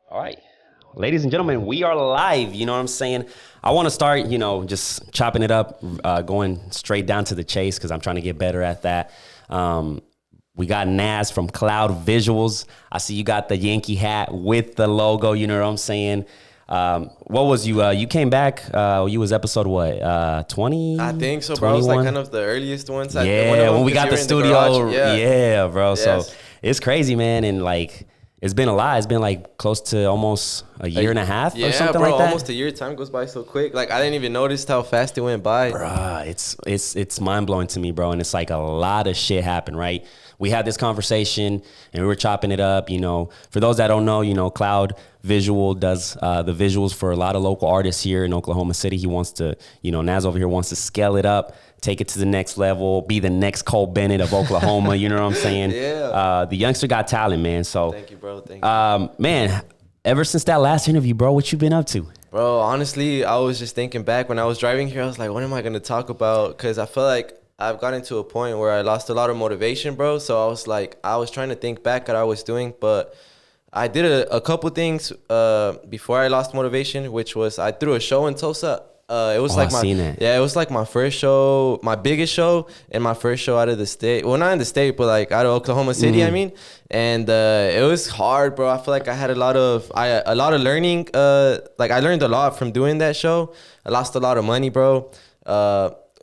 All right. Ladies and gentlemen, we are live. You know what I'm saying? I want to start, just chopping it up, going straight down to the chase because I'm trying to get better at that. We got Naz from Cloud Visuals. I see you got the Yankee hat with the logo. You know what I'm saying? What was you? You came back. You was episode what? 20? I think so, bro. It was like kind of the earliest ones. Yeah, when we got the studio. Yeah, bro. Yes. So it's crazy, man. And like, it's been a lot. It's been like close to almost a year and a half or something like that. Almost a year. Time goes by so quick. Like I didn't even notice how fast it went by. Bruh, it's mind blowing to me, bro. And it's like a lot of shit happened, right? We had this conversation and we were chopping it up. For those that don't know, Cloud Visual does the visuals for a lot of local artists here in Oklahoma City. He wants to, Naz over here wants to scale it up, take it to the next level, be the next Cole Bennett of Oklahoma. You know what I'm saying? Yeah. The youngster got talent, man. So thank you, bro. Thank you. Man, ever since that last interview, bro, what you been up to? Bro, honestly, I was just thinking back when I was driving here. I was like, what am I gonna talk about? Because I feel like I've gotten to a point where I lost a lot of motivation, bro. So I was like, I was trying to think back at what I was doing, but I did a couple things before I lost motivation, which was I threw a show in Tulsa. It was it was like my first show, my biggest show, and my first show out of the state. Well, not in the state, but like out of Oklahoma City. I mean, and it was hard, bro. I feel like I had a lot of learning. Like I learned a lot from doing that show. I lost a lot of money, bro.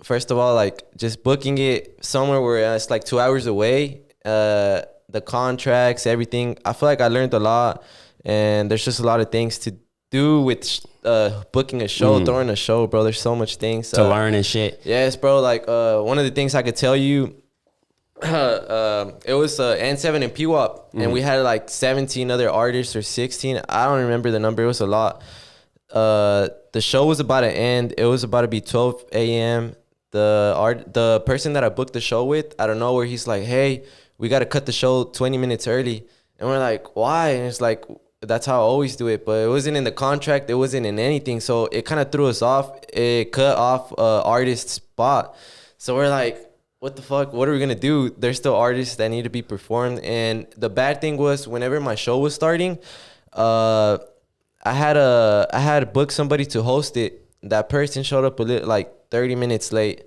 First of all, like just booking it somewhere where it's like 2 hours away. The contracts, everything. I feel like I learned a lot, and there's just a lot of things to do with booking a show, throwing a show, bro. There's so much things to learn and shit. Yes, bro. Like one of the things I could tell you, it was N7 and PWAP, and we had like 17 other artists or 16. I don't remember the number. It was a lot. The show was about to end. It was about to be 12 a.m. The person that I booked the show with, I don't know where he's like, hey, we got to cut the show 20 minutes early. And we're like, why? And it's like, that's how I always do it. But it wasn't in the contract. It wasn't in anything. So it kind of threw us off. It cut off artist's spot. So we're like, what the fuck? What are we going to do? There's still artists that need to be performed. And the bad thing was whenever my show was starting, I had booked somebody to host it. That person showed up like 30 minutes late.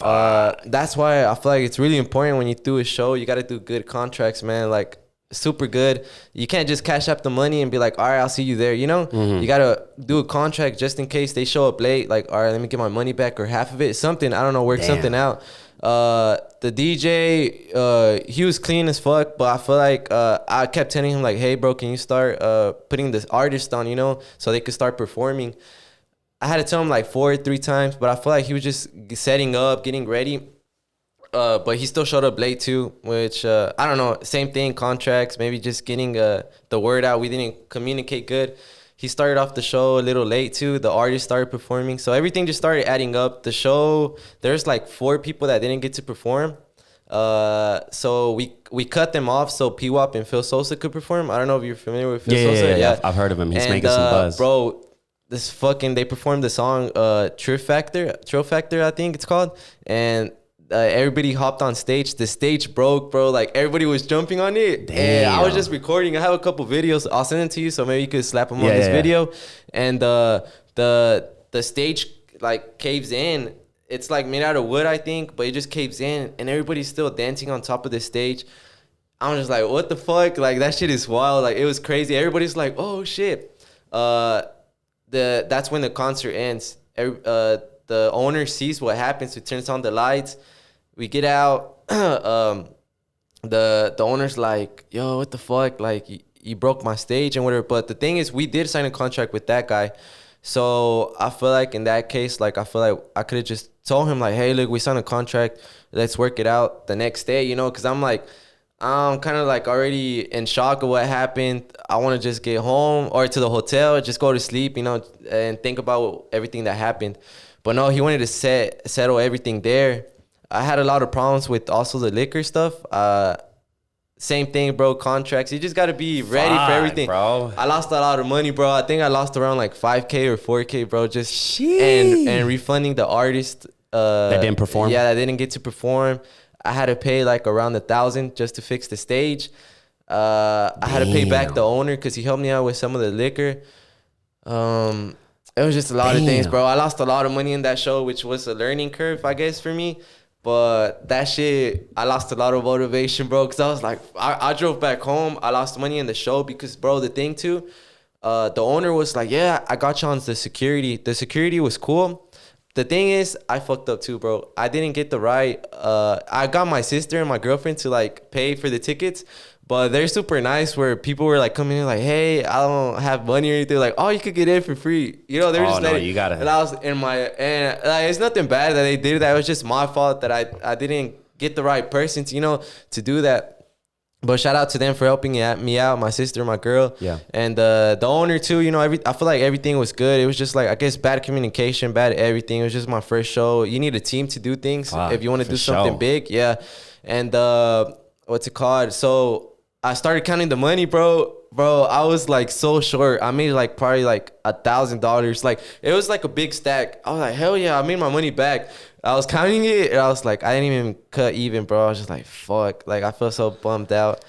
That's why I feel like it's really important when you do a show, you got to do good contracts, man. Like super good. You can't just cash up the money and be like, all right, I'll see you there. You got to do a contract just in case they show up late. Like, all right, let me get my money back or half of it. Something, I don't know, work something out. The DJ, he was clean as fuck, but I feel like I kept telling him like, hey, bro, can you start putting this artist on, so they could start performing. I had to tell him like 3 times, but I feel like he was just setting up, getting ready. But he still showed up late too, which I don't know. Same thing, contracts, maybe just getting the word out. We didn't communicate good. He started off the show a little late too. The artist started performing. So everything just started adding up. The show, there's like 4 people that didn't get to perform. So we cut them off so PWAP and Phil Sosa could perform. I don't know if you're familiar with Phil Sosa. Yeah. I've heard of him. He's making some buzz. Bro, they performed the song Trill Factor, I think it's called. And everybody hopped on stage. The stage broke, bro. Like everybody was jumping on it. Damn. And I was just recording. I have a couple videos. I'll send them to you so maybe you could slap them on this video. And the stage like caves in. It's like made out of wood, I think, but it just caves in and everybody's still dancing on top of the stage. I'm just like, what the fuck? Like that shit is wild. Like it was crazy. Everybody's like, oh shit. That's when the concert ends. The owner sees what happens. He turns on the lights. We get out. The owner's like, yo, what the fuck? Like, you broke my stage and whatever. But the thing is, we did sign a contract with that guy. So I feel like in that case, like, I feel like I could have just told him, like, hey, look, we signed a contract. Let's work it out the next day, Because I'm like, I'm kind of like already in shock of what happened. I want to just get home or to the hotel, just go to sleep, and think about everything that happened. But no, he wanted to settle everything there. I had a lot of problems with also the liquor stuff. Same thing, bro, contracts. You just got to be ready for everything. Bro. I lost a lot of money, bro. I think I lost around like 5K or 4K, bro, just and refunding the artist. That didn't perform? Yeah, that didn't get to perform. I had to pay like around $1,000 just to fix the stage. I had to pay back Damn. the owner because he helped me out with some of the liquor. It was just a lot of things, Damn. bro. I lost a lot of money in that show, which was a learning curve, I guess, for me. But that shit, I lost a lot of motivation, bro. Because I was like, I drove back home. I lost money in the show because, bro, the thing too, the owner was like, yeah, I got you on the security. The security was cool. The thing is, I fucked up too, bro. I didn't get the right. I got my sister and my girlfriend to like pay for the tickets, but they're super nice. Where people were like coming in like, "Hey, I don't have money or anything." Like, "Oh, you could get in for free." You know, they're Oh, just no, letting. you gotta- And I was in my and like, it's nothing bad that they did that. It was just my fault that I didn't get the right person to to do that. But shout out to them for helping me out, my sister, my girl, Yeah. and the owner too. I feel like everything was good. It was just like I guess bad communication, bad everything. It was just my first show. You need a team to do things Fuck, if you want to for do something sure. big, yeah. And what's it called? So I started counting the money, bro. Bro, I was like so short. I made like probably like $1,000. Like it was like a big stack. I was like, hell yeah, I made my money back. I was counting it and I was like, I didn't even cut even, bro. I was just like, fuck. Like I felt so bummed out.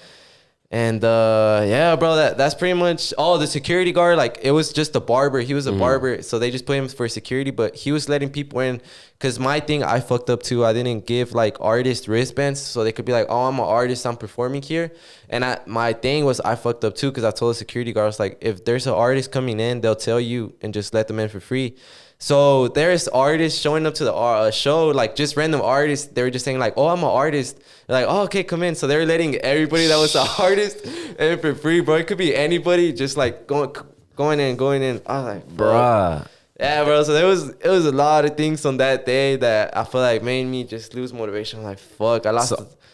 And yeah, bro, that's pretty much the security guard. Like it was just a barber. He was a barber, so they just put him for security. But he was letting people in. Cause my thing, I fucked up too. I didn't give like artist wristbands, so they could be like, "Oh, I'm an artist. I'm performing here." And my thing was, I fucked up too, cause I told the security guard, I was like, "If there's an artist coming in, they'll tell you and just let them in for free." So there's artists showing up to the show, like just random artists. They were just saying like, "Oh, I'm an artist." They're like, "Oh, okay, come in." So they were letting everybody that was an artist in for free, bro. It could be anybody, just like going in. I was like, bro. Bruh. Yeah, bro. So it was a lot of things on that day that I feel like made me just lose motivation. I'm like, fuck, I lost.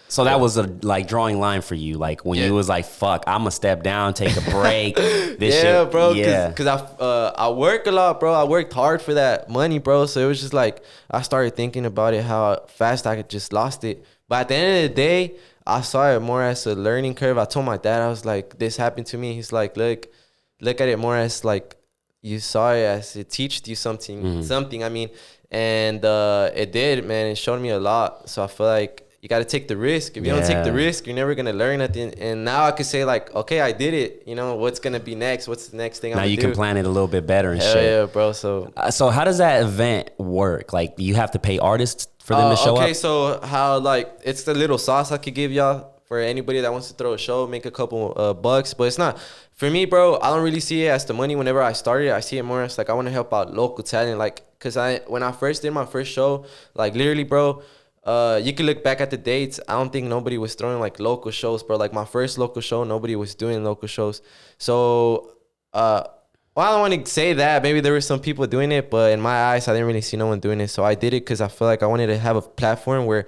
So that was a like drawing line for you, like when you was like, "Fuck, I'm gonna step down, take a break." This Yeah, shit, bro. yeah, Cause I work a lot, bro. I worked hard for that money, bro. So it was just like I started thinking about it, how fast I could just lost it. But at the end of the day, I saw it more as a learning curve. I told my dad, I was like, "This happened to me." He's like, look at it more as like you saw it as it teached you something. I mean, and it did, man. It showed me a lot. So I feel like you got to take the risk. If you don't take the Yeah. risk, you're never gonna learn nothing. And now I could say like, okay, I did it. You know, what's gonna be next? What's the next thing I'm now gonna you do? can plan it a little bit better and Hell shit. yeah, bro. So So how does that event work? Like, you have to pay artists for them to show okay, up? so how like it's the little sauce I could give y'all for anybody that wants to throw a show, make a couple bucks, but it's not for me, bro. I don't really see it as the money. Whenever I started, I see it more as like I want to help out local talent, like because when I first did my first show, like literally, bro. You can look back at the dates. I don't think nobody was throwing like local shows, bro. Like my first local show, nobody was doing local shows. So, well, I don't want to say that. Maybe there were some people doing it, but in my eyes, I didn't really see no one doing it. So I did it because I feel like I wanted to have a platform where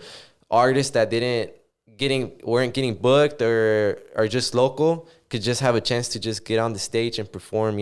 artists that weren't getting booked or just local could just have a chance to just get on the stage and perform,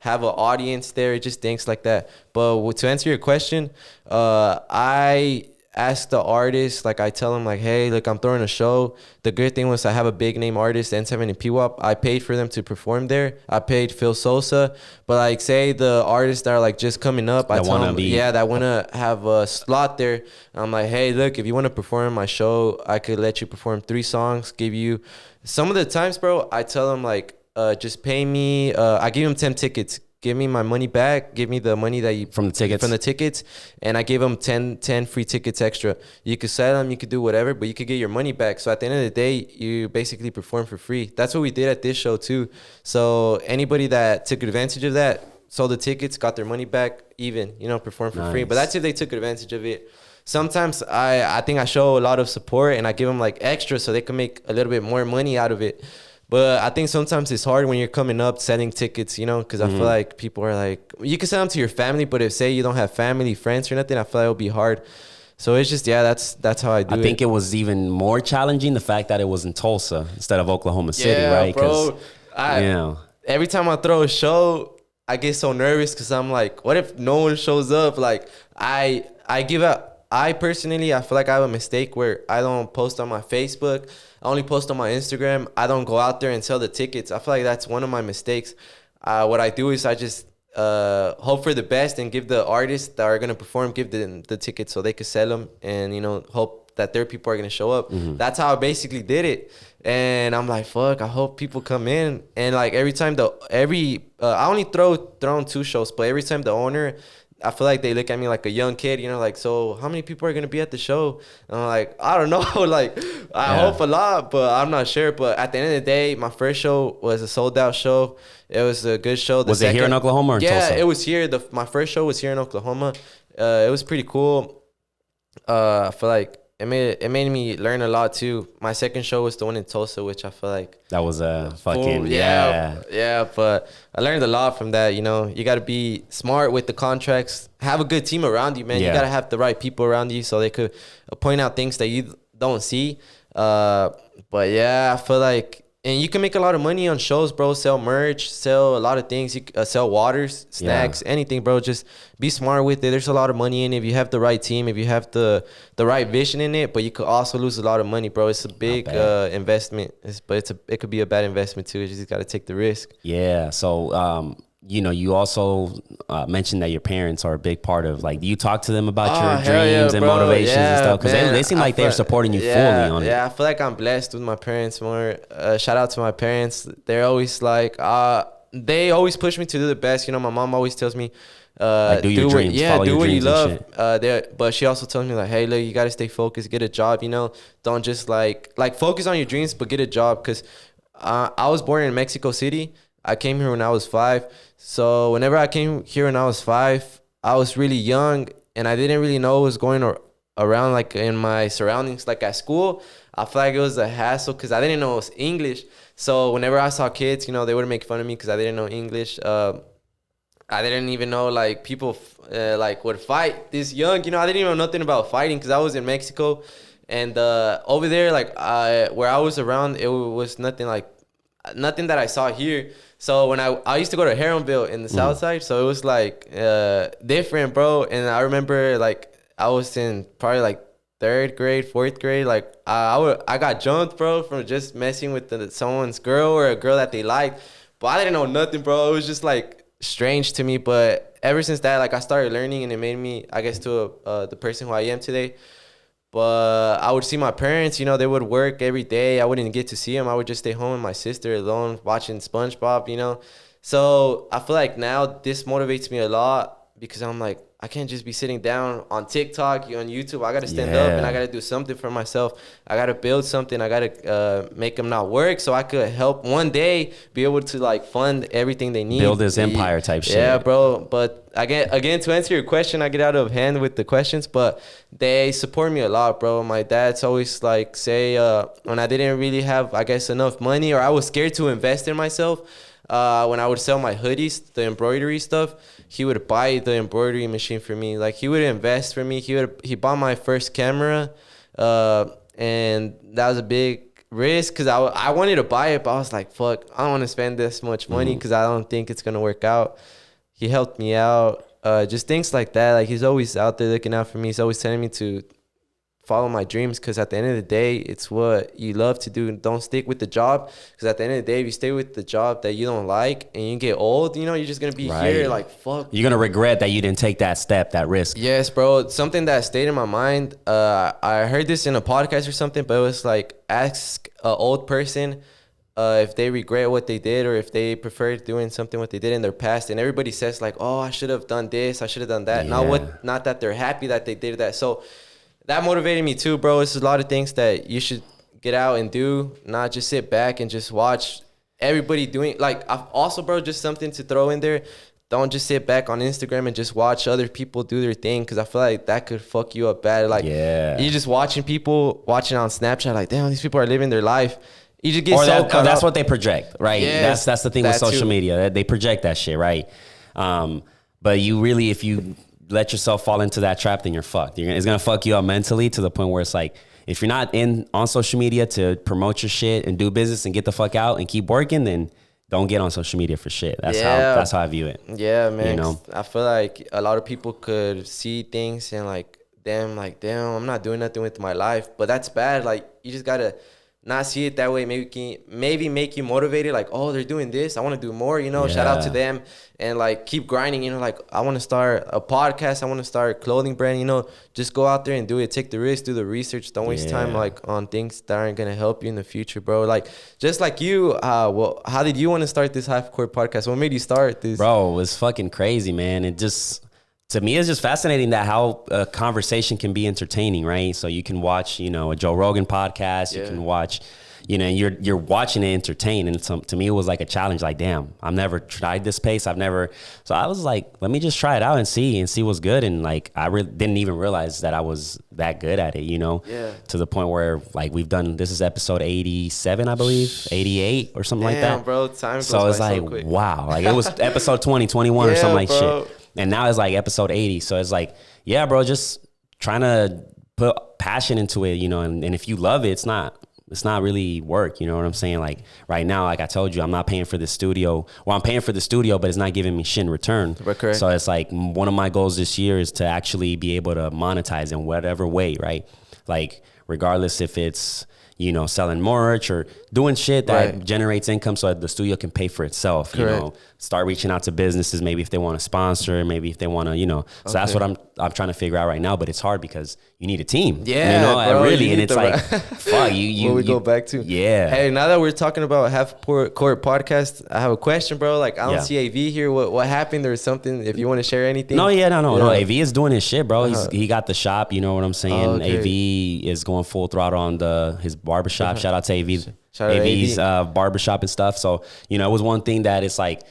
have an audience there, just things like that. But to answer your question, I ask the artist, like I tell them like, hey, look, I'm throwing a show. The good thing was I have a big name artist, N7 and PWAP. I paid for them to perform there. I paid Phil Sosa. But like say the artists that are like just coming up, I That tell wanna them, be- that want to have a slot there. I'm like, hey, look, if you want to perform my show, I could let you perform 3 songs, give you some of the times, bro, I tell them like, just pay me. I give them 10 tickets. Give me my money back. Give me the money that you From the tickets? and I gave them 10 free tickets extra. You could sell them, you could do whatever, but you could get your money back. So at the end of the day, you basically perform for free. That's what we did at this show too. So anybody that took advantage of that, sold the tickets, got their money back, even, perform for free. But Nice. that's if they took advantage of it. Sometimes I think I show a lot of support and I give them like extra so they can make a little bit more money out of it. But I think sometimes it's hard when you're coming up selling tickets, because I feel like people are like, you can sell them to your family, but if say you don't have family, friends or nothing, I feel like it'll be hard. So it's just, that's how I do it. I think it was even more challenging the fact that it was in Tulsa instead of Oklahoma City, Yeah, right? bro. Every time I throw a show, I get so nervous because I'm like, what if no one shows up? Like I give up. I personally, I feel like I have a mistake where I don't post on my Facebook. I only post on my Instagram. I don't go out there and sell the tickets. I feel like that's one of my mistakes. What I do is I just hope for the best and give the artists that are going to perform, give them the tickets so they can sell them and, hope that their people are gonna show up. That's how I basically did it. And I'm like, fuck, I hope people come in. And like every time I only thrown 2 shows, but every time the owner, I feel like they look at me like a young kid, you know, like, so how many people are gonna be at the show? And I'm like, I don't know, like, I hope a lot, but I'm not sure. But at the end of the day, my first show was a sold out show. It was a good show. Was it here in Oklahoma or in Tulsa? Yeah, it was here. My first show was here in Oklahoma. It was pretty cool. I feel like it made me learn a lot too. My second show was the one in Tulsa, which I feel like that was a fucking yeah. But I learned a lot from that. You know, you got to be smart with the contracts. Have a good team around you, man. You got to have the right people around you so they could point out things that you don't see. But yeah, I feel like. And you can make a lot of money on shows, bro. Sell merch, sell a lot of things. You sell waters, snacks, anything, bro. Just be smart with it. There's a lot of money in it if you have the right team, if you have the right vision in it. But you could also lose a lot of money, bro. It's a big investment, but it could be a bad investment too. You just got to take the risk. Yeah. So, you know, you also mentioned that your parents are a big part of, like, do you talk to them about your dreams and motivations and stuff? Because they seem like they're supporting you fully on it. Yeah, I feel like I'm blessed with my parents more. Shout out to my parents. They're always like, they always push me to do the best. You know, my mom always tells me, do your dreams, follow do your what you dreams love. But she also tells me like, hey, look, you got to stay focused, get a job, you know, don't just like focus on your dreams, but get a job. Because I was born in Mexico City. I came here when I was 5. So whenever I came here when I was 5, I was really young and I didn't really know what was going around like in my surroundings, like at school. I feel like it was a hassle because I didn't know it was English. So whenever I saw kids, you know, they would make fun of me because I didn't know English. I didn't even know like people like would fight this young. You know, I didn't even know nothing about fighting because I was in Mexico. And over there, like where I was around, it was nothing that I saw here. So when I used to go to Heronville in the South Side, so it was like different, bro. And I remember like I was in probably like 3rd grade, 4th grade. Like I got jumped, bro, from just messing with someone's girl or a girl that they liked. But I didn't know nothing, bro. It was just like strange to me. But ever since that, like I started learning, and it made me, I guess, to the person who I am today. But I would see my parents, you know, they would work every day. I wouldn't get to see them. I would just stay home with my sister alone watching SpongeBob, you know. So I feel like now this motivates me a lot because I'm like, I can't just be sitting down on TikTok, on YouTube. I got to stand up and I got to do something for myself. I got to build something. I got to make them not work so I could help one day be able to like fund everything they need. Build this empire type shit. Yeah, bro. But again, to answer your question, I get out of hand with the questions, but they support me a lot, bro. My dad's always like say when I didn't really have, I guess, enough money or I was scared to invest in myself, when I would sell my hoodies, the embroidery stuff, he would buy the embroidery machine for me. Like he would invest for me. He bought my first camera, and that was a big risk because I wanted to buy it, but I was like, fuck, I don't want to spend this much money because I don't think it's gonna work out. He helped me out, just things like that. Like he's always out there looking out for me. He's always telling me to follow my dreams because at the end of the day, it's what you love to do. Don't stick with the job because at the end of the day, if you stay with the job that you don't like and you get old, you know, you're just going to be here like, fuck. You're going to regret that you didn't take that step, that risk. Yes, bro. Something that stayed in my mind. I heard this in a podcast or something, but it was like, ask an old person if they regret what they did or if they prefer doing something what they did in their past. And everybody says like, oh, I should have done this. I should have done that. Not that they're happy that they did that. So that motivated me too, bro. It's a lot of things that you should get out and do, not just sit back and just watch everybody doing. Like, also, bro, just something to throw in there. Don't just sit back on Instagram and just watch other people do their thing because I feel like that could fuck you up bad. Like, you're just watching people watching on Snapchat, like, damn, these people are living their life. You just get that's what they project, right? Yes, that's the thing with social media. They project that shit, right? But you really, if you let yourself fall into that trap, then you're fucked. It's gonna fuck you up mentally to the point where it's like, if you're not on social media to promote your shit and do business and get the fuck out and keep working, then don't get on social media for shit. That's how I view it. Yeah, man. You know? I feel like a lot of people could see things and like, damn, I'm not doing nothing with my life. But that's bad. Like, you just gotta not see it that way, maybe make you motivated, like, oh, they're doing this, I want to do more, you know. Shout out to them, and like keep grinding, you know, like I want to start a podcast, I want to start a clothing brand, you know. Just go out there and do it, take the risk, do the research, don't waste time like on things that aren't gonna help you in the future, bro. Like just like you, well, how did you want to start this Half Court podcast? What made you start this? Bro, it's fucking crazy, man. It just, to me, it's just fascinating that how a conversation can be entertaining, right? So you can watch, you know, a Joe Rogan podcast. You can watch, you know, you're watching it entertain. And to me, it was like a challenge. Like, damn, I've never tried this pace. So I was like, let me just try it out and see what's good. And like, I didn't even realize that I was that good at it, you know, to the point where like this is episode 87, I believe, 88 or something like that. Bro, time goes so it's by like, so quick. wow, like it was episode 20, 21 or something like bro. shit. And now it's like episode 80. So it's like, yeah, bro, just trying to put passion into it, you know, and if you love it, it's not really work. You know what I'm saying? Like right now, like I told you, I'm not paying for the studio. Well, I'm paying for the studio, but it's not giving me shit in return. Correct. So it's like one of my goals this year is to actually be able to monetize in whatever way, right? Like regardless if it's, you know, selling merch or doing shit that generates income so that the studio can pay for itself. You know, start reaching out to businesses, maybe if they want to sponsor, maybe if they want to, you know. So that's what I'm trying to figure out right now, but it's hard because you need a team. Yeah, you know, bro, really, and it's like, fuck you. What we go back to. Yeah. Hey, now that we're talking about Half Court podcast, I have a question, bro. Like, I don't see AV here. What happened? Or something? If you want to share anything. No. AV is doing his shit, bro. He got the shop. You know what I'm saying? AV is going full throttle on his barbershop. Shout out to AV. AV's barbershop and stuff. So, you know, it was one thing that it's like,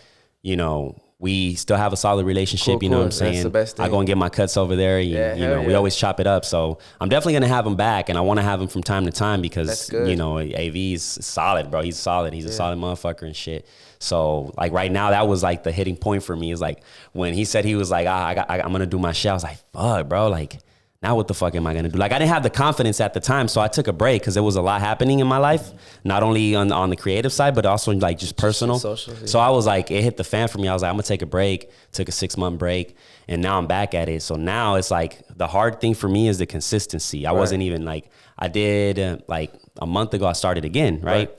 you know, we still have a solid relationship. Cool, you know what I'm That's saying? the best thing. I go and get my cuts over there. You know, we always chop it up. So I'm definitely going to have him back, and I want to have him from time to time because, you know, AV's solid, bro. He's solid. He's a solid motherfucker and shit. So like right now, that was like the hitting point for me is like when he said he was like, I'm going to do my shit. I was like, fuck, bro. Like, now what the fuck am I going to do? Like, I didn't have the confidence at the time, so I took a break because there was a lot happening in my life, not only on the creative side, but also like just personal. So I was like, it hit the fan for me. I was like, I'm going to take a break, took a 6-month break, and now I'm back at it. So now it's like the hard thing for me is the consistency. I wasn't even like, I did like a month ago, I started again, right?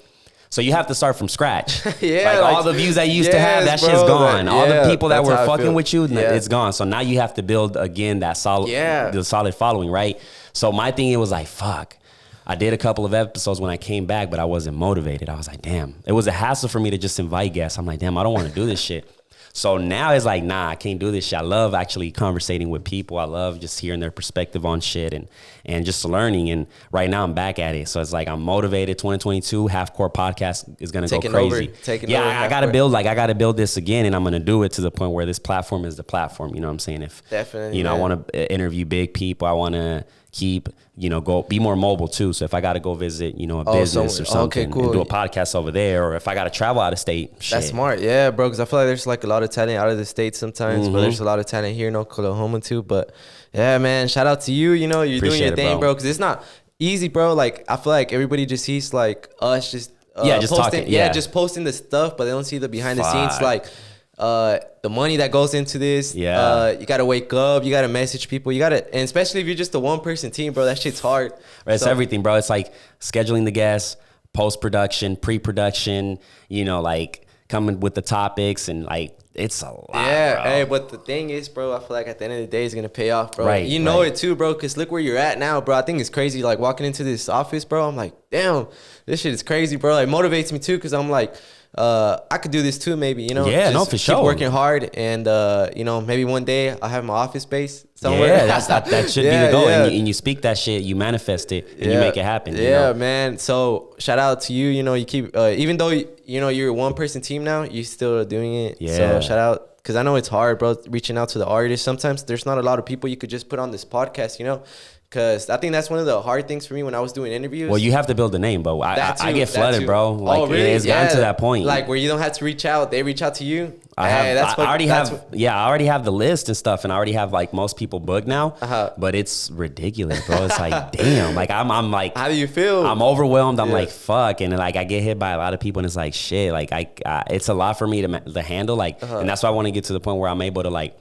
So you have to start from scratch. Like all the views that you used to have, that shit's gone. All the people that were fucking with you, it's gone. So now you have to build again that the solid following, right? So my thing, it was like, fuck. I did a couple of episodes when I came back, but I wasn't motivated. I was like, damn. It was a hassle for me to just invite guests. I'm like, damn, I don't want to do this shit. So now it's like, nah, I can't do this shit. I love actually conversating with people. I love just hearing their perspective on shit and just learning. And right now I'm back at it. So it's like I'm motivated. 2022 Half Court podcast is going to go crazy. I got to build this again, and I'm going to do it to the point where this platform is the platform. You know what I'm saying? Definitely, you know, I want to interview big people. I want to keep, you know, be more mobile too. So if I got to go visit, you know, a business or something and do a podcast over there, or if I got to travel out of state, that's smart. Yeah, bro. Cause I feel like there's like a lot of talent out of the state sometimes, but there's a lot of talent here in Oklahoma too. But yeah, man, shout out to you. You know, you're doing your thing, bro. Cause it's not easy, bro. Like I feel like everybody just sees like us just just posting, talking. just posting the stuff, but they don't see the behind the scenes, like the money that goes into this. You gotta wake up, you gotta message people, and especially if you're just a one-person team, bro, that shit's hard. It's everything, bro. It's like scheduling the guests, post-production, pre-production, you know, like coming with the topics, and like it's a lot, bro. Hey, but the thing is, bro, I feel like at the end of the day it's gonna pay off, bro. You know it too, bro, because look where you're at now, bro. I think it's crazy, like walking into this office, bro, I'm like, damn, this shit is crazy, bro. It motivates me too, because I'm like, I could do this too, maybe, you know. For sure. Keep working hard, and you know, maybe one day I'll have my office space somewhere. That should be the goal. And you speak that shit, you manifest it, and you make it happen. You know? Man. So shout out to you. You know, you keep even though you know you're a one-person team now, you're still doing it. So shout out, because I know it's hard, bro, reaching out to the artists. Sometimes there's not a lot of people you could just put on this podcast, you know. Because I think that's one of the hard things for me when I was doing interviews. Well, you have to build a name, bro. I get flooded, bro. Like, really? It's gotten to that point. Like where you don't have to reach out; they reach out to you. I already have the list and stuff, and I already have like most people booked now. But it's ridiculous, bro. It's like, damn. Like I'm like, how do you feel? I'm overwhelmed. I'm like, fuck, and like I get hit by a lot of people, and it's like, shit. Like it's a lot for me to handle. Like, and that's why I want to get to the point where I'm able to like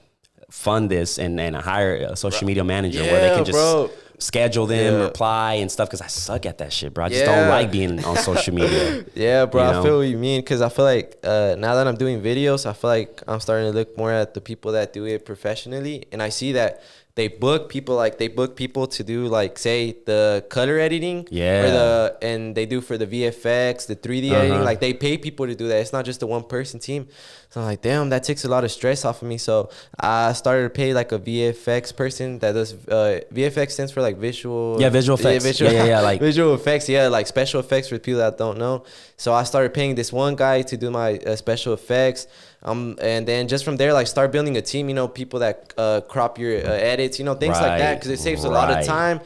fund this and hire a social media manager where they can just schedule them, Yeah. reply and stuff, because I suck at that shit, bro. I just don't like being on social media. Yeah, bro, You know? I feel what you mean, because I feel like now that I'm doing videos, I feel like I'm starting to look more at the people that do it professionally, and I see that they book people to do, like, say, the color editing, Yeah. and they do for the VFX, the 3D editing, like they pay people to do that. It's not just a one person team. So I'm like, damn, that takes a lot of stress off of me. So I started to pay like a VFX person that does VFX stands for like visual. Yeah, visual effects. Yeah, like visual effects. Yeah, like special effects for people that don't know. So I started paying this one guy to do my special effects. And then just from there, like, start building a team. You know, people that crop your edits. You know, things like that, because it saves a lot of time.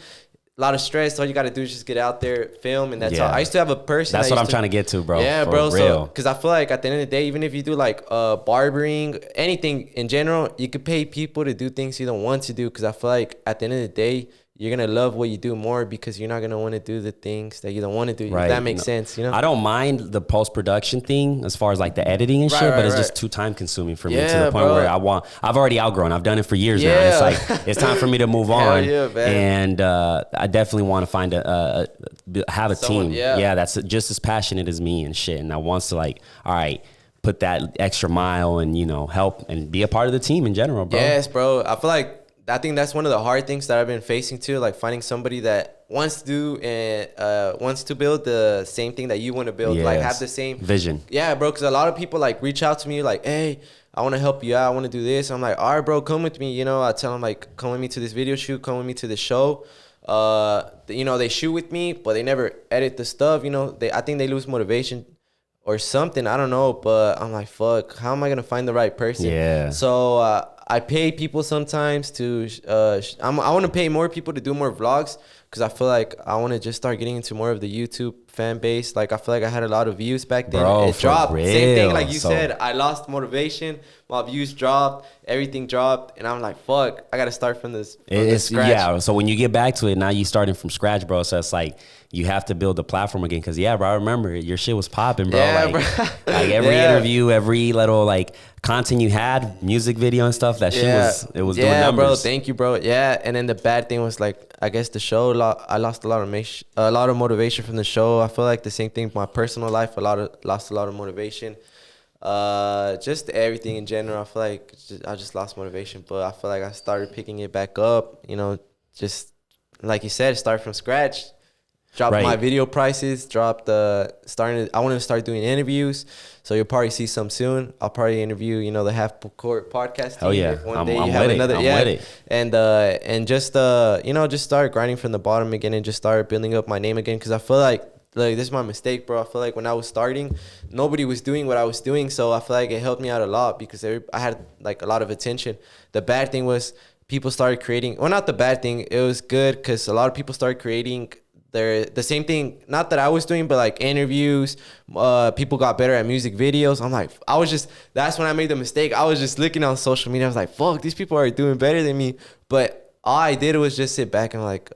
A lot of stress. All you got to do is just get out there, film, and that's all. I used to have a person. That's what I'm trying to get to, bro. Yeah, for bro. Real. So, because I feel like at the end of the day, even if you do like barbering, anything in general, you could pay people to do things you don't want to do. Because I feel like at the end of the day, you're gonna love what you do more, because you're not gonna want to do the things that you don't want to do. Right. If that makes sense, you know. I don't mind the post-production thing as far as like the editing and shit, but it's just too time consuming for me, to the point where I've already outgrown. I've done it for years now. And it's like it's time for me to move on. Yeah, and I definitely want to find have a team. Yeah, that's just as passionate as me and shit. And I wants to, like, all right, put that extra mile and, you know, help and be a part of the team in general, bro. Yes, bro. I think that's one of the hard things that I've been facing too, like finding somebody that wants to do and wants to build the same thing that you want to build, like have the same vision. Yeah, bro, because a lot of people like reach out to me like, hey, I want to help you out, I want to do this. I'm like, all right, bro, come with me. You know, I tell them like, come with me to this video shoot, come with me to the show. You know, they shoot with me, but they never edit the stuff. You know, I think they lose motivation or something. I don't know, but I'm like, fuck, how am I gonna find the right person? Yeah. So I pay people sometimes to. I want to pay more people to do more vlogs, because I feel like I want to just start getting into more of the YouTube fan base. Like, I feel like I had a lot of views back then. Bro, it dropped. real. Same thing like you said. I lost motivation. My views dropped. Everything dropped, and I'm like, fuck, I gotta start from this. Scratch. Yeah. So when you get back to it, now you starting from scratch, bro. So it's like you have to build the platform again. Because bro, I remember your shit was popping, bro. Yeah, like, bro. like every interview, every little like content you had, music video and stuff. That shit was doing numbers. Bro. Thank you, bro. Yeah, and then the bad thing was, like, I guess the show. I lost a lot of motivation from the show. I feel like the same thing. My personal life, lost a lot of motivation. Just everything in general. I feel like I just lost motivation, but I feel like I started picking it back up. You know, just like you said, start from scratch. Dropped my video prices. I want to start doing interviews, so you'll probably see some soon. I'll probably interview, you know, the Half Court podcast team. Oh yeah, I'm with it. And just you know, just start grinding from the bottom again, and just start building up my name again. Because I feel like this is my mistake, bro. I feel like when I was starting, nobody was doing what I was doing, so I feel like it helped me out a lot, because I had like a lot of attention. The bad thing was people started creating. Well, not the bad thing. It was good, because a lot of people started creating the same thing, not that I was doing, but like interviews. People got better at music videos. I'm like, that's when I made the mistake. I was just looking on social media. I was like, fuck, these people are doing better than me. But all I did was just sit back and like,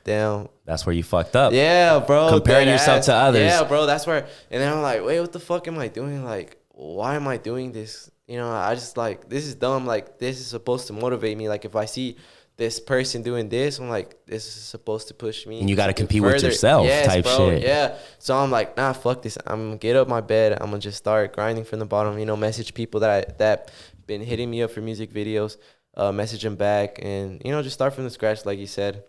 damn. That's where you fucked up. Yeah, bro. Comparing yourself to others. Yeah, bro. That's where. And then I'm like, wait, what the fuck am I doing? Like, why am I doing this? You know, I just like, this is dumb. Like, this is supposed to motivate me. Like, if I see this person doing this, I'm like, this is supposed to push me. And you got to compete with yourself, type shit. Yeah. So I'm like, nah, fuck this. I'm gonna get up my bed. I'm gonna just start grinding from the bottom. You know, message people that been hitting me up for music videos. Message them back, and, you know, just start from the scratch, like you said.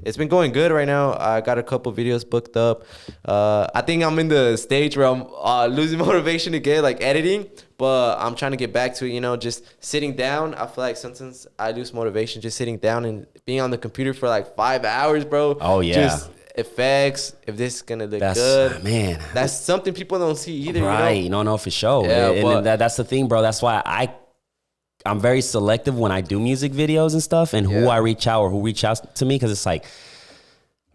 It's been going good right now. I got a couple videos booked up. I think I'm in the stage where I'm losing motivation again, like editing, but I'm trying to get back to it. You know, just sitting down. I feel like sometimes I lose motivation just sitting down and being on the computer for like 5 hours, bro. Oh yeah. Just effects, if this is gonna look good, man, that's something people don't see either. Right? You know? No, for sure. Yeah, and that's the thing, bro. That's why I'm very selective when I do music videos and stuff, and who I reach out or who reach out to me, because it's like,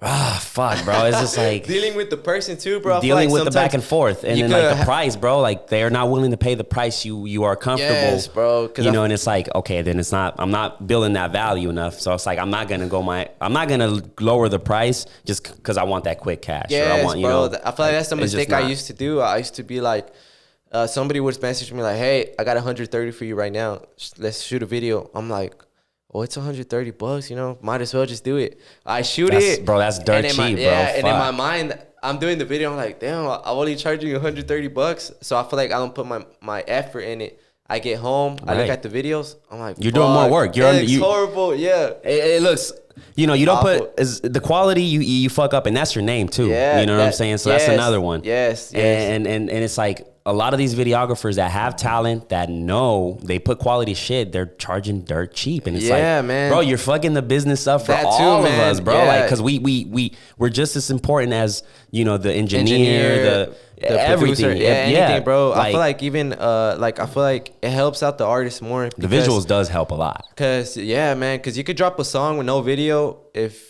fuck, bro. It's just like dealing with the person too, bro. Dealing with the back and forth, and then like the price, bro. Like, they're not willing to pay the price you are comfortable. Yes, bro. You know, and it's like, okay, then I'm not building that value enough. So it's like I'm not gonna lower the price just because I want that quick cash. Yes, or I want, bro. You know, I feel like that's the mistake I used to do. I used to be like, somebody would message me like, hey, I got 130 for you right now. Let's shoot a video. I'm like, oh, it's $130, you know, might as well just do it. I shoot That's, it. bro, that's dirt and in my- cheap, bro. Yeah, and in Fuck. my mind, I'm doing the video. I'm like, damn, I'm only charging you $130. So I feel like I don't put my effort in it. I get home, I look Right. at the videos. I'm like, You're doing more fuck, work. It's horrible. Yeah. It looks, you know, you don't Awful. put is the quality you fuck up, and that's your name too. Yeah, You know what I'm saying? So that's yes, another one. yes, yes. And it's like a lot of these videographers that have talent that know they put quality shit, they're charging dirt cheap, and it's Yeah, like, man. bro, you're fucking the business up for That too, all of man. us, bro. Yeah. Like, cause we're just as important as, you know, the engineer, the everything. producer, anything, bro. I feel Like, like even I feel like it helps out the artist more. the visuals does help a lot. Cause yeah, man. Cause you could drop a song with no video if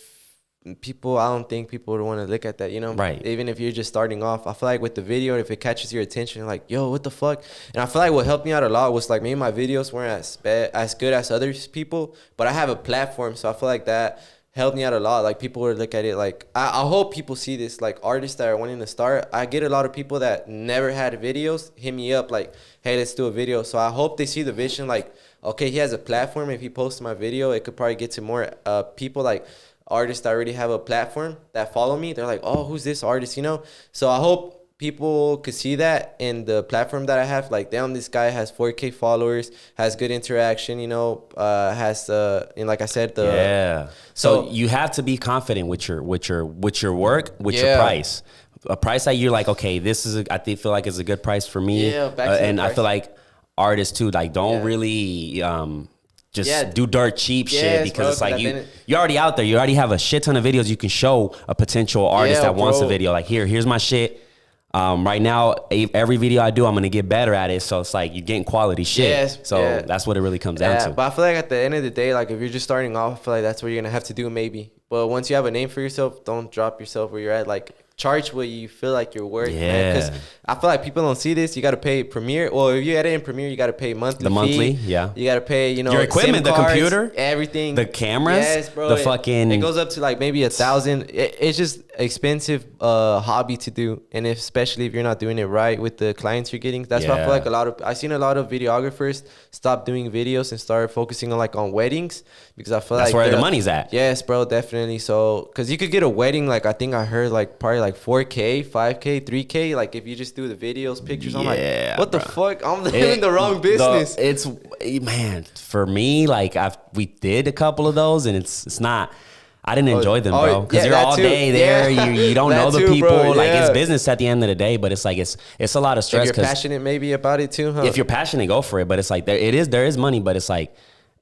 people. I don't think people would want to look at that. You know, Right. Even if you're just starting off, I feel like with the video, if it catches your attention, you're like, yo, what the fuck? And I feel like what helped me out a lot was like maybe my videos weren't as good as other people, but I have a platform, so I feel like that helped me out a lot. Like people would look at it like I hope people see this. Like artists that are wanting to start, I get a lot of people that never had videos hit me up like, hey, let's do a video. So I hope they see the vision. Like, okay, he has a platform. If he posts my video, it could probably get to more people. Like artists that already have a platform that follow me. They're like, oh, who's this artist? You know. So I hope people could see that in the platform that I have. Like, damn, this guy has 4K followers, has good interaction, you know, has and like I said, the Yeah. So So- you have to be confident with your work, with your Yeah. price. A price that you're like, okay, this is feel like it's a good price for me. Yeah, back to the and I price. feel like artists too, like don't Yeah. really just Yeah. do dirt cheap shit Yes, because bro, it's like 'cause I've been- you're already out there. You already have a shit ton of videos you can show a potential artist Yeah, that wants a bro. video. Like here's my shit. Right now, every video I do, I'm gonna get better at it. So it's like you're getting quality shit. Yes, so yeah. that's what it really comes down Yeah, to. but I feel like at the end of the day, like if you're just starting off, I feel like that's what you're gonna have to do maybe. But once you have a name for yourself, don't drop yourself where you're at. Like charge what you feel like you're worth, man. Because Yeah. I feel like people don't see this. You gotta pay Premiere. Well, if you edit in Premiere, you gotta pay monthly. The monthly, fee. yeah. You gotta pay, you know, Your equipment, SIM the cards, computer, everything, the cameras, yes, bro. the fucking- It goes up to like maybe 1,000. It's just expensive hobby to do, and especially if you're not doing it right with the clients you're getting. That's why I Yeah. feel like I've seen a lot of videographers stop doing videos and start focusing on weddings because I feel That's like where the they're- money's at. Yes, bro, definitely. So, cause you could get a wedding, like I think I heard like probably like 4K, 5K, 3K. Like if you just do the videos, pictures, I'm Yeah, like, what the bro. fuck? I'm in the wrong business. It's man for me. Like we did a couple of those, and it's not. I didn't enjoy them, bro, because yeah, you're that all too. day there. Yeah. You don't know That the too, people. bro. Like it's Yeah. business at the end of the day, but it's like it's a lot of If stress you're because passionate maybe about it too, huh? if you're passionate, go for it. But it's like there is money, but it's like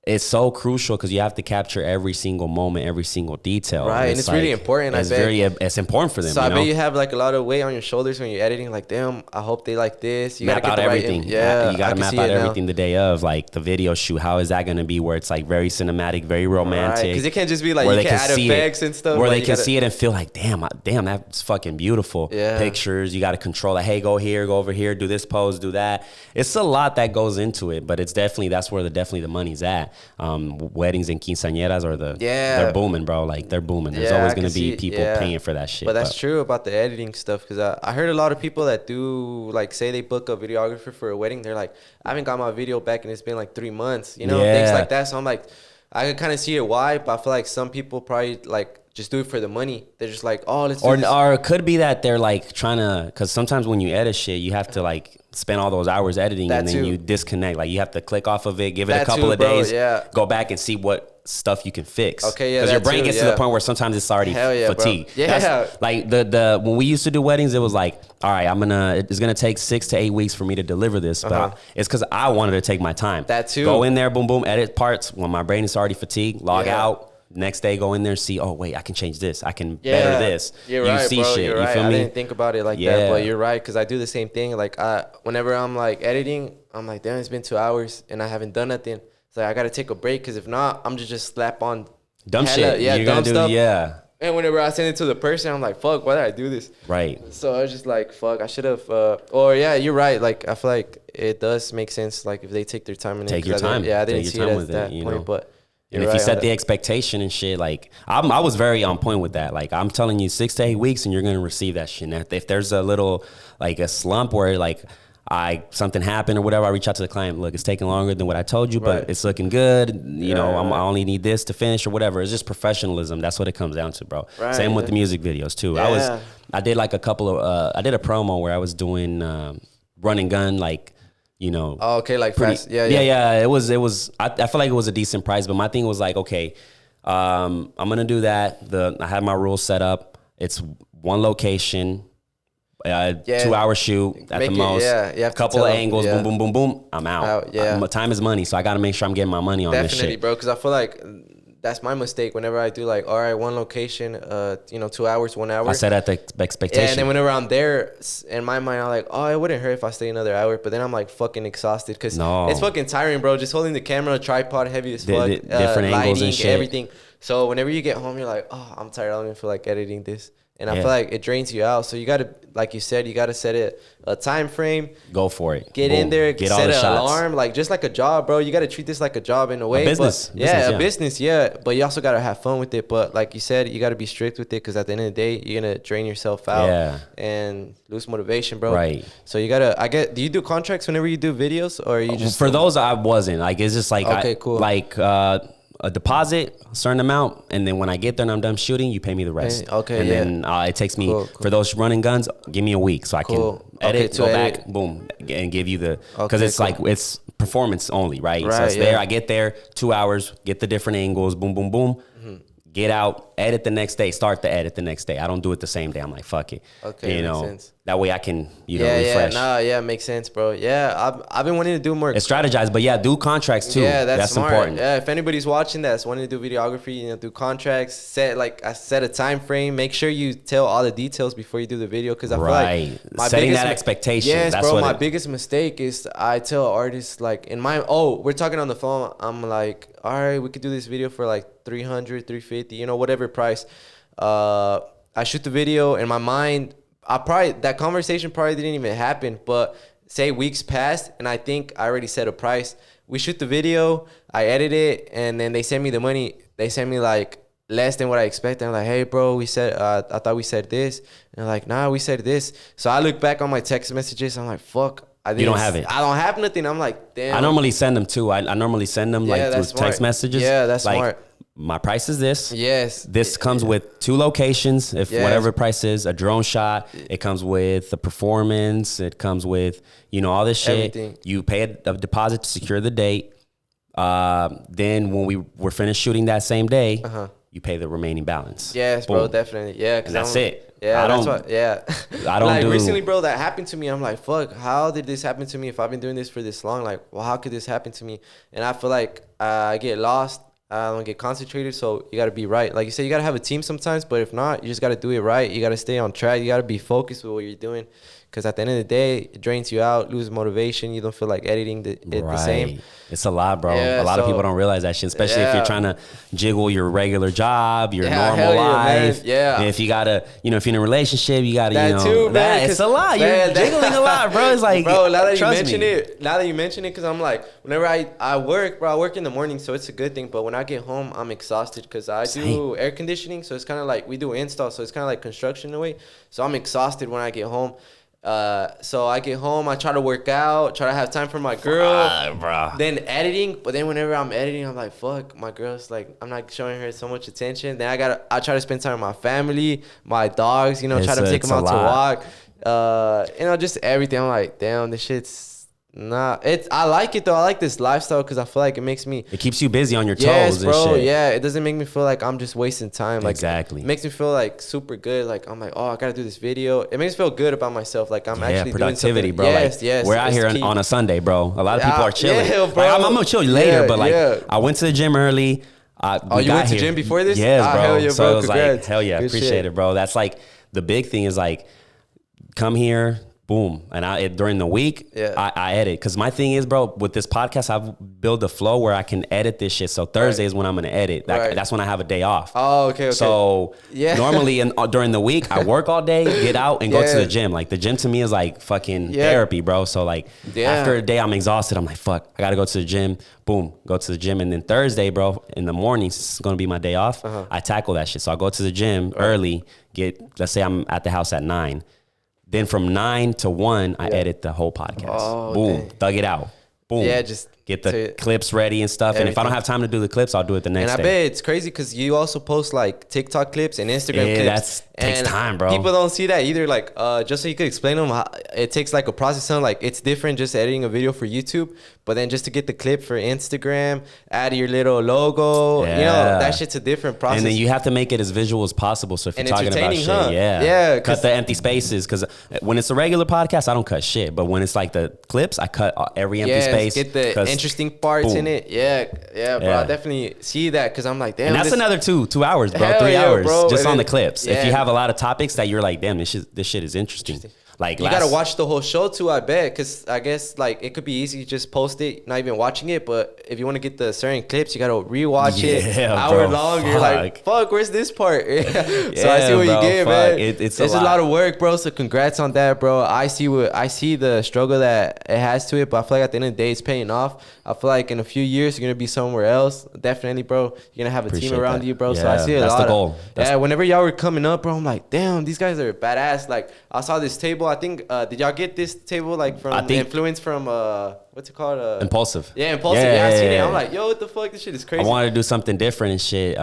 it's so crucial because you have to capture every single moment, every single detail. Right, and it's really important, I It's bet. it's important for them. So you I know? bet you have like a lot of weight on your shoulders when you're editing. Like, damn, I hope they like this. You map gotta out get the everything. Right yeah, you got I to can map see out it now. everything the day of, like the video shoot. How is that going to be? Where it's like very cinematic, very romantic. Because it can't just be like where you they can add see effects it, and stuff. where like, they you can gotta- see it and feel like, damn, that's fucking beautiful. Yeah. Pictures. You got to control. Like, hey, go here, go over here, do this pose, do that. It's a lot that goes into it, but it's definitely that's where the money's at. Weddings and quinceañeras are they're booming, bro. Like they're booming. There's Yeah, always I going can to be see it. people Yeah. paying for that shit. But that's true about the editing stuff because I heard a lot of people that do like say they book a videographer for a wedding. They're like, I haven't got my video back and it's been like 3 months, you know, things Yeah. like that. So I'm like, I can kind of see it why, but I feel like some people probably like just do it for the money. They're just like, oh, let's do this. Or it could be that they're like trying to, because sometimes when you edit shit, you have to like spend all those hours editing That and then too. you disconnect. Like you have to click off of it, give it a That couple too, of bro, days, yeah. go back and see what stuff you can fix. Okay, yeah, Because your that brain too, gets to yeah. the point where sometimes it's already Hell yeah, bro. fatigued. Yeah. That's- like the when we used to do weddings, it was like, all right, it's gonna take 6 to 8 weeks for me to deliver this, but it's because I wanted to take my time. That too. Go in there, boom, boom, edit parts when my brain is already fatigued. Log Yeah. out. Next day, go in there and see. Oh wait, I can change this. I can better this. You're you right, see bro. shit. You're you right. feel I me? didn't think about it like that, Yeah. but you're right because I do the same thing. Like whenever I'm like editing, I'm like, damn, it's been 2 hours and I haven't done nothing. It's like I gotta take a break because if not, I'm just slap on Dumb hella- shit. Yeah, You're dumb gonna do. stuff. Yeah. And whenever I send it to the person, I'm like, fuck, why did I do this? Right. So I was just like, fuck, I should have. Or yeah, you're right. Like I feel like it does make sense. Like if they take their time and Take your time. Yeah, I didn't Take see your it time at with that it, you point, know. but. And you're if you right set on the that. expectation and shit, like I was very on point with that. Like I'm telling you, 6 to 8 weeks, and you're gonna receive that shit. Now, if there's a little like a slump where like something happened or whatever, I reach out to the client. Look, it's taking longer than what I told you, but Right. it's looking good. You know, right. I only need this to finish or whatever. It's just professionalism. That's what it comes down to, bro. Right, Same with yeah. the music videos too. Yeah. I did like a couple of, I did a promo where I was doing run and gun, like, you know. Oh, okay, like fast. Yeah. Yeah. It was. I feel like it was a decent price, but my thing was like, okay, I'm gonna do that. I have my rules set up. It's one location, 2 hour shoot at Make the it- most. yeah, you have to couple tell of them, angles, yeah. boom, boom, boom, boom. I'm out. Yeah. Time is money, so I got to make sure I'm getting my money on this Definitely, shit. bro. Because I feel like that's my mistake. Whenever I do like, all right, one location, 2 hours, 1 hour. I set at the expectation. Yeah, and then whenever I'm there, in my mind, I'm like, oh, it wouldn't hurt if I stay another hour. But then I'm like fucking exhausted because No. it's fucking tiring, bro. Just holding the camera, tripod, heavy as Di- fuck, di- different angles and lighting, shit. everything. So whenever you get home, you're like, oh, I'm tired. I don't even feel like editing this. And I Yeah. feel like it drains you out. So you got to, like you said, you got to set a time frame. Go for it. Get Boom. in there, Get all set the an shots. alarm, like just like a job, bro. You got to treat this like a job in a way. business. But, Business, a yeah. business, yeah. But you also got to have fun with it. But like you said, you got to be strict with it because at the end of the day, you're going to drain yourself out Yeah. and lose motivation, bro. Right. So you got to, do you do contracts whenever you do videos or are you just. For those, I wasn't. Like, it's just like, Okay, cool. Like, a deposit, a certain amount, and then when I get there and I'm done shooting, you pay me the rest. Okay, and yeah. then it takes me Cool. for those running guns. Give me a week so I Cool. can edit, Okay, to go edit. back, boom, and give you the because Okay, it's cool. like it's performance only, right? So Right, it's there. yeah. I get there 2 hours, get the different angles, boom, boom, boom. Get out, edit the next day, start the edit the next day. I don't do it the same day. I'm like, fuck it. Okay, you makes know, sense. that way I can, refresh. Makes sense, bro. Yeah, I've been wanting to do more. It's strategized, but yeah, do contracts too. Yeah, that's smart. important. Yeah, if anybody's watching that's wanting to do videography, do contracts, set a time frame. Make sure you tell all the details before you do the video because I feel Right. like my Setting biggest that expectation. Yes, That's bro. what My it- biggest mistake is I tell artists like we're talking on the phone. I'm like, all right, we could do this video for like 300, 350, whatever price. I shoot the video in my mind. That conversation probably didn't even happen, but say weeks passed and I think I already set a price. We shoot the video, I edit it, and then they send me the money. They send me like less than what I expected. I'm like, hey, bro, we said, I thought we said this. And they're like, nah, we said this. So I look back on my text messages. I'm like, fuck. You don't have it. I don't have nothing. I'm like, damn. I normally send them too. I normally send them like through that's text smart. messages. Yeah, that's like, smart. My price is this. Yes. This comes with 2 locations. If Yes. whatever price is, a drone shot. It comes with the performance. It comes with all this shit. Everything. You pay a deposit to secure the date. Then when we were finished shooting that same day, you pay the remaining balance. Yes, bro, Boom. definitely. Yeah, And that's it. Yeah, I that's don't- what. Yeah, I don't like do- recently, bro. That happened to me. I'm like, fuck. How did this happen to me? If I've been doing this for this long, like, well, how could this happen to me? And I feel like I get lost. I don't get concentrated. So you got to be right. Like you said, you got to have a team sometimes. But if not, you just got to do it right. You got to stay on track. You got to be focused with what you're doing. Because at the end of the day, it drains you out, lose motivation. You don't feel like editing it the same. It's a lot, bro. Yeah, a lot of so- people don't realize that shit, especially if Yeah. you're trying to jiggle your regular job, your Yeah, normal hell yeah, man. life. Yeah. If you gotta, if you're in a relationship, you gotta, That too, man. that, 'cause- it's a lot. man, You're jiggling a lot, bro. It's like, bro, now that you trust mention me. it, because I'm like, whenever I work, bro, I work in the morning, so it's a good thing. But when I get home, I'm exhausted because I do Same. air conditioning, so it's kind of like we do install, so it's kind of like construction in a way. So I'm exhausted when I get home. So I get home, I try to work out, try to have time for my girl. Bro. Then editing, but then whenever I'm editing, I'm like, fuck, my girl's like, I'm not showing her so much attention. Then I try to spend time with my family, my dogs, try to take It's them a out to lot. walk. Just everything. I'm like, damn, this shit's I like it though. I like this lifestyle because I feel like it makes me. It keeps you busy on your toes Yes, bro. and shit. Yeah, it doesn't make me feel like I'm just wasting time. Like, Exactly. It makes me feel like super good. Like I'm like, oh, I gotta do this video. It makes me feel good about myself. Like I'm actually productivity, doing bro. Yes, like, yes. we're out it's here key. on a Sunday, bro. A lot of people are chilling. Yeah, bro. Like, I'm gonna chill later, Yeah, but like, yeah. I went to the gym early. We you got went to here. gym before this? Yes, Ah, bro. hell yeah, So bro. it was like, Congrats. hell yeah, Good appreciate shit. it, bro. That's like the big thing is like, come here. Boom. And during the week, Yeah. I edit. Because my thing is, bro, with this podcast, I've built a flow where I can edit this shit. So Thursday is when I'm going to edit. Right. That's when I have a day off. Oh, okay. So Yeah. normally during the week, I work all day, get out, and go to Yeah. the gym. Like the gym to me is like fucking Yeah. therapy, bro. So like Yeah. after a day, I'm exhausted. I'm like, fuck, I got to go to the gym. Boom, go to the gym. And then Thursday, bro, in the mornings, it's going to be my day off. I tackle that shit. So I go to the gym early, let's say I'm at the house at 9. Then from 9 to 1, I edit the whole podcast. Oh, Boom, dang. thug it out. Boom. Yeah, just get the clips ready and stuff. And if I don't have time to do the clips, I'll do it the next day. And I bet it's crazy because you also post like TikTok clips and Instagram clips. Takes time, bro. People don't see that either. Like, just so you could explain them, it takes like a process. Like, it's different just editing a video for YouTube, but then just to get the clip for Instagram, add your little logo. You know, that shit's a different process. And then you have to make it as visual as possible. So if you're talking about shit, yeah, cut the empty spaces. Because when it's a regular podcast, I don't cut shit. But when it's like the clips, I cut every empty space. Get the interesting parts in it. Yeah, bro. I definitely see that because I'm like, damn. And that's another 2 hours, bro. 3 hours bro. just on the clips. If you have a lot of topics that you're like, damn, this shit is interesting. Like, you gotta watch the whole show too, I bet, because I guess like it could be easy to just post it, not even watching it. But if you want to get the certain clips, you gotta rewatch it hour long. You're like, fuck, where's this part? So I see what you get, man. It's a lot of work, bro. So congrats on that, bro. I see the struggle that it has to it, but I feel like at the end of the day, it's paying off. I feel like in a few years, you're gonna be somewhere else. Definitely, bro. You're gonna have a team around you, bro. So I see that's the goal. Whenever y'all were coming up, bro, I'm like, damn, these guys are badass. Like, I saw this table. I think did y'all get this table like from influence from what's it called? Impulsive. Yeah, Impulsive. Yeah, I seen it. I'm like, yo, what the fuck? This shit is crazy. I wanted to do something different and shit.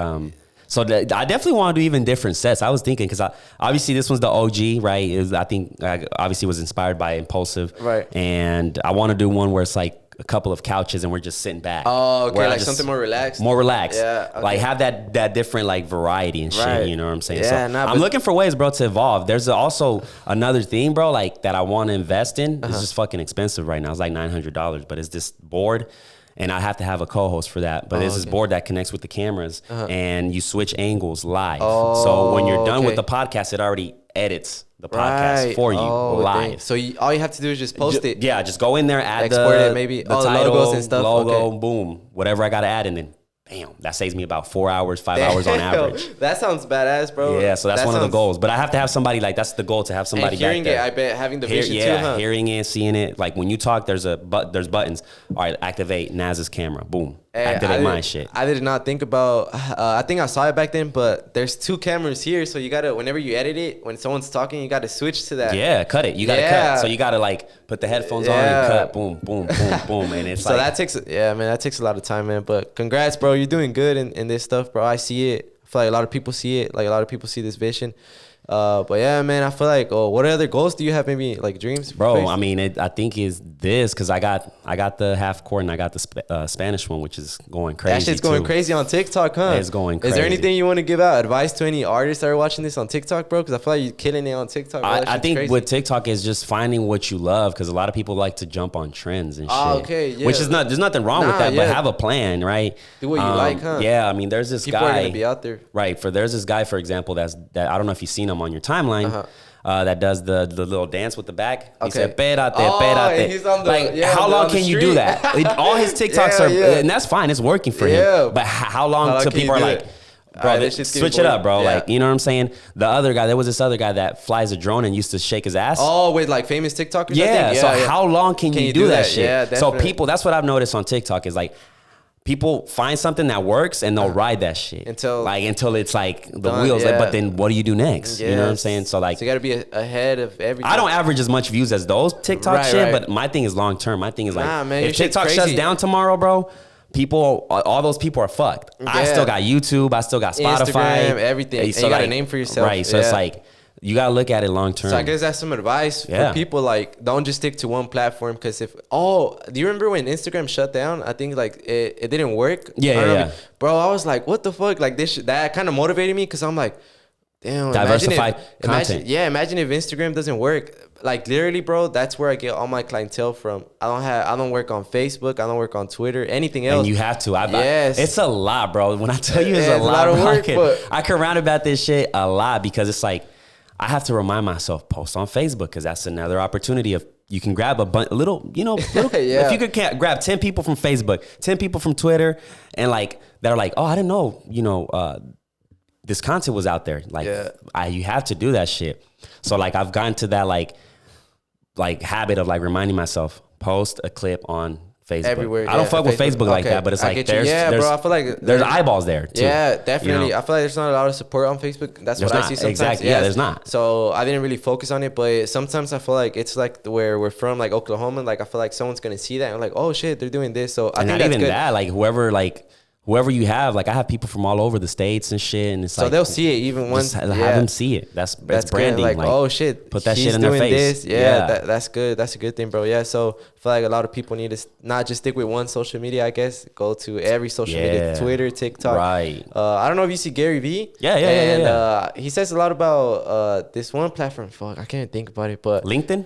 So I definitely want to do even different sets. I was thinking because obviously this one's the OG, right? I think I obviously was inspired by Impulsive, right? And I want to do one where it's like a couple of couches and we're just sitting back. Oh, okay, like something more relaxed. More relaxed. Yeah. Okay. Like have that different like variety and shit. Right. You know what I'm saying? Yeah, so I'm looking for ways, bro, to evolve. There's also another thing, bro, like that I want to invest in. It's just fucking expensive right now. It's like $900, but it's this board. And I have to have a co-host for that. But it's this board that connects with the cameras and you switch angles live. So when you're done with the podcast, it already edits the podcast for you live. Dang. So all you have to do is just post it. Yeah, just go in there, add export it, maybe the title, logos and stuff. Logo, boom, whatever I got to add, and then bam, that saves me about 4 hours, 5 hours on average. That sounds badass, bro. Yeah, so that's one of the goals. But I have to have somebody like that's the goal, to have somebody hearing back there. I bet having the vision too, huh? Hearing it, seeing it. Like when you talk, there's buttons. All right, activate Naz's camera. Boom. Activate my shit. I did not think about. I think I saw it back then, but there's 2 cameras here, so you gotta whenever you edit it, when someone's talking, you gotta switch to that. Yeah, cut it. You gotta cut. So you gotta like put the headphones on and cut. Boom, boom, boom, boom, and it's so that takes that takes a lot of time, man. But congrats, bro. You're doing good in this stuff, bro. I see it. I feel like a lot of people see it. Like a lot of people see this vision. But yeah, man, I feel like, what other goals do you have? Maybe like dreams, bro? I mean, I think is this because I got the half court and I got the Spanish one, which is going crazy. That shit's going crazy on TikTok, huh? It's going crazy. Is there anything you want to give out advice to any artists that are watching this on TikTok, bro? Because I feel like you're killing it on TikTok. Bro. I think crazy. With TikTok is just finding what you love, because a lot of people like to jump on trends and shit. Okay, yeah. Which is there's nothing wrong with that, but have a plan, right? Do what you like, huh? Yeah, I mean, there's this people guy. People are gonna be out there, right? There's this guy, for example, that I don't know if you've seen him on your timeline. That does the little dance with the back. He said, "Pérate, pérate." He's on the, like, how long can you do that? All his TikToks are, and that's fine. It's working for him. But how long till people are like, bro, switch it up, bro. Yeah. Like, you know what I'm saying? The other guy, there was this other guy that flies a drone and used to shake his ass. Oh, with like famous TikTokers? Yeah. So how long can you do that shit? Yeah, so people, that's what I've noticed on TikTok is like, people find something that works and they'll ride that shit until it's like the wheels. Like, but then what do you do next? You know what I'm saying? So like, so you got to be ahead of everything. I don't average as much views as those TikTok shit, but my thing is long term. My thing is like, man, if TikTok shuts down tomorrow, bro, all those people are fucked. Yeah. I still got YouTube. I still got Spotify. Instagram, everything. So and you got a name for yourself. Right. So it's like, you got to look at it long term. So I guess that's some advice for people. Like, don't just stick to one platform. Because do you remember when Instagram shut down? I think like it didn't work. Yeah. Bro, I was like, what the fuck? Like that kind of motivated me, because I'm like, damn. Diversified content. Imagine if Instagram doesn't work. Like literally, bro, that's where I get all my clientele from. I don't work on Facebook. I don't work on Twitter. Anything else. And you have to. Yes. It's a lot, bro. When I tell you it's a lot of work, I can round about this shit a lot, because it's like, I have to remind myself, post on Facebook, because that's another opportunity of you can grab a little, if you could grab 10 people from Facebook, 10 people from Twitter, and like, that are like, oh, I didn't know, this content was out there. Like, you have to do that shit. So like, I've gotten to that like habit of like reminding myself, post a clip on Facebook. everywhere. I don't fuck with Facebook like Okay, that, but it's I like get you. there's, Yeah, there's, bro, I feel like there's eyeballs there too. Yeah, definitely. You know? I feel like there's not a lot of support on Facebook. That's There's what I not. see sometimes. Exactly. Yeah, there's not. So I didn't really focus on it, but sometimes I feel like it's like where we're from, like Oklahoma. Like I feel like someone's gonna see that and like, oh shit, they're doing this. So I And think not that's even good. that, like whoever you have, like I have people from all over the states and shit, and it's So like they'll see it even once. just have them see it. That's branding. Good. Like, oh shit, put that he's shit in their doing face. This. Yeah, that's good. That's a good thing, bro. Yeah, so I feel like a lot of people need to not just stick with one social media. I guess go to every social media, Twitter, TikTok. Right. I don't know if you see Gary V. Yeah. He says a lot about this one platform. Fuck, I can't think about it, but LinkedIn.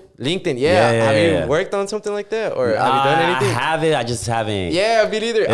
Yeah. Have you worked on something like that, or have you done anything? I have it. I just haven't. Yeah, me neither.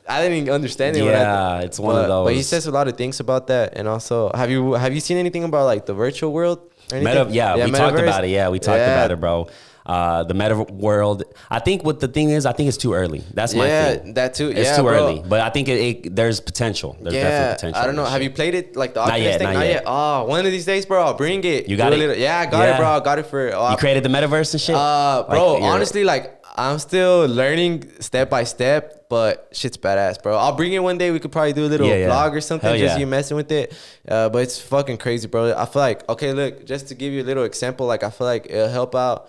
I didn't understand it. Yeah, it's one of those. But he says a lot of things about that, and also, have you seen anything about like the virtual world? Or anything? We talked about it. Yeah, we talked about it, bro. The meta world. I think what the thing is, I think it's too early. That's my thing. Yeah, that too. It's too early, but I think there's potential. There's definitely potential. I don't know. Have you played it like the Oculus thing? Not yet. Oh, one of these days, bro, I'll bring it. You got it? Yeah, I got it, bro. I got it for. You created the metaverse and shit. Bro, honestly, like I'm still learning step by step, but shit's badass, bro. I'll bring it one day. We could probably do a little vlog or something, you messing with it. But it's fucking crazy, bro. I feel like, okay, look, just to give you a little example, like I feel like it'll help out.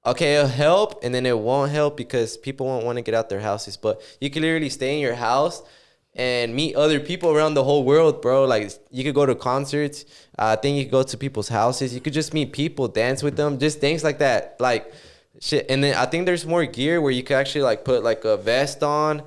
Okay, it'll help, and then it won't help because people won't want to get out their houses. But you can literally stay in your house and meet other people around the whole world, bro. Like you could go to concerts. I think you could go to people's houses. You could just meet people, dance with them, just things like that. Like shit. And then I think there's more gear where you could actually like put like a vest on,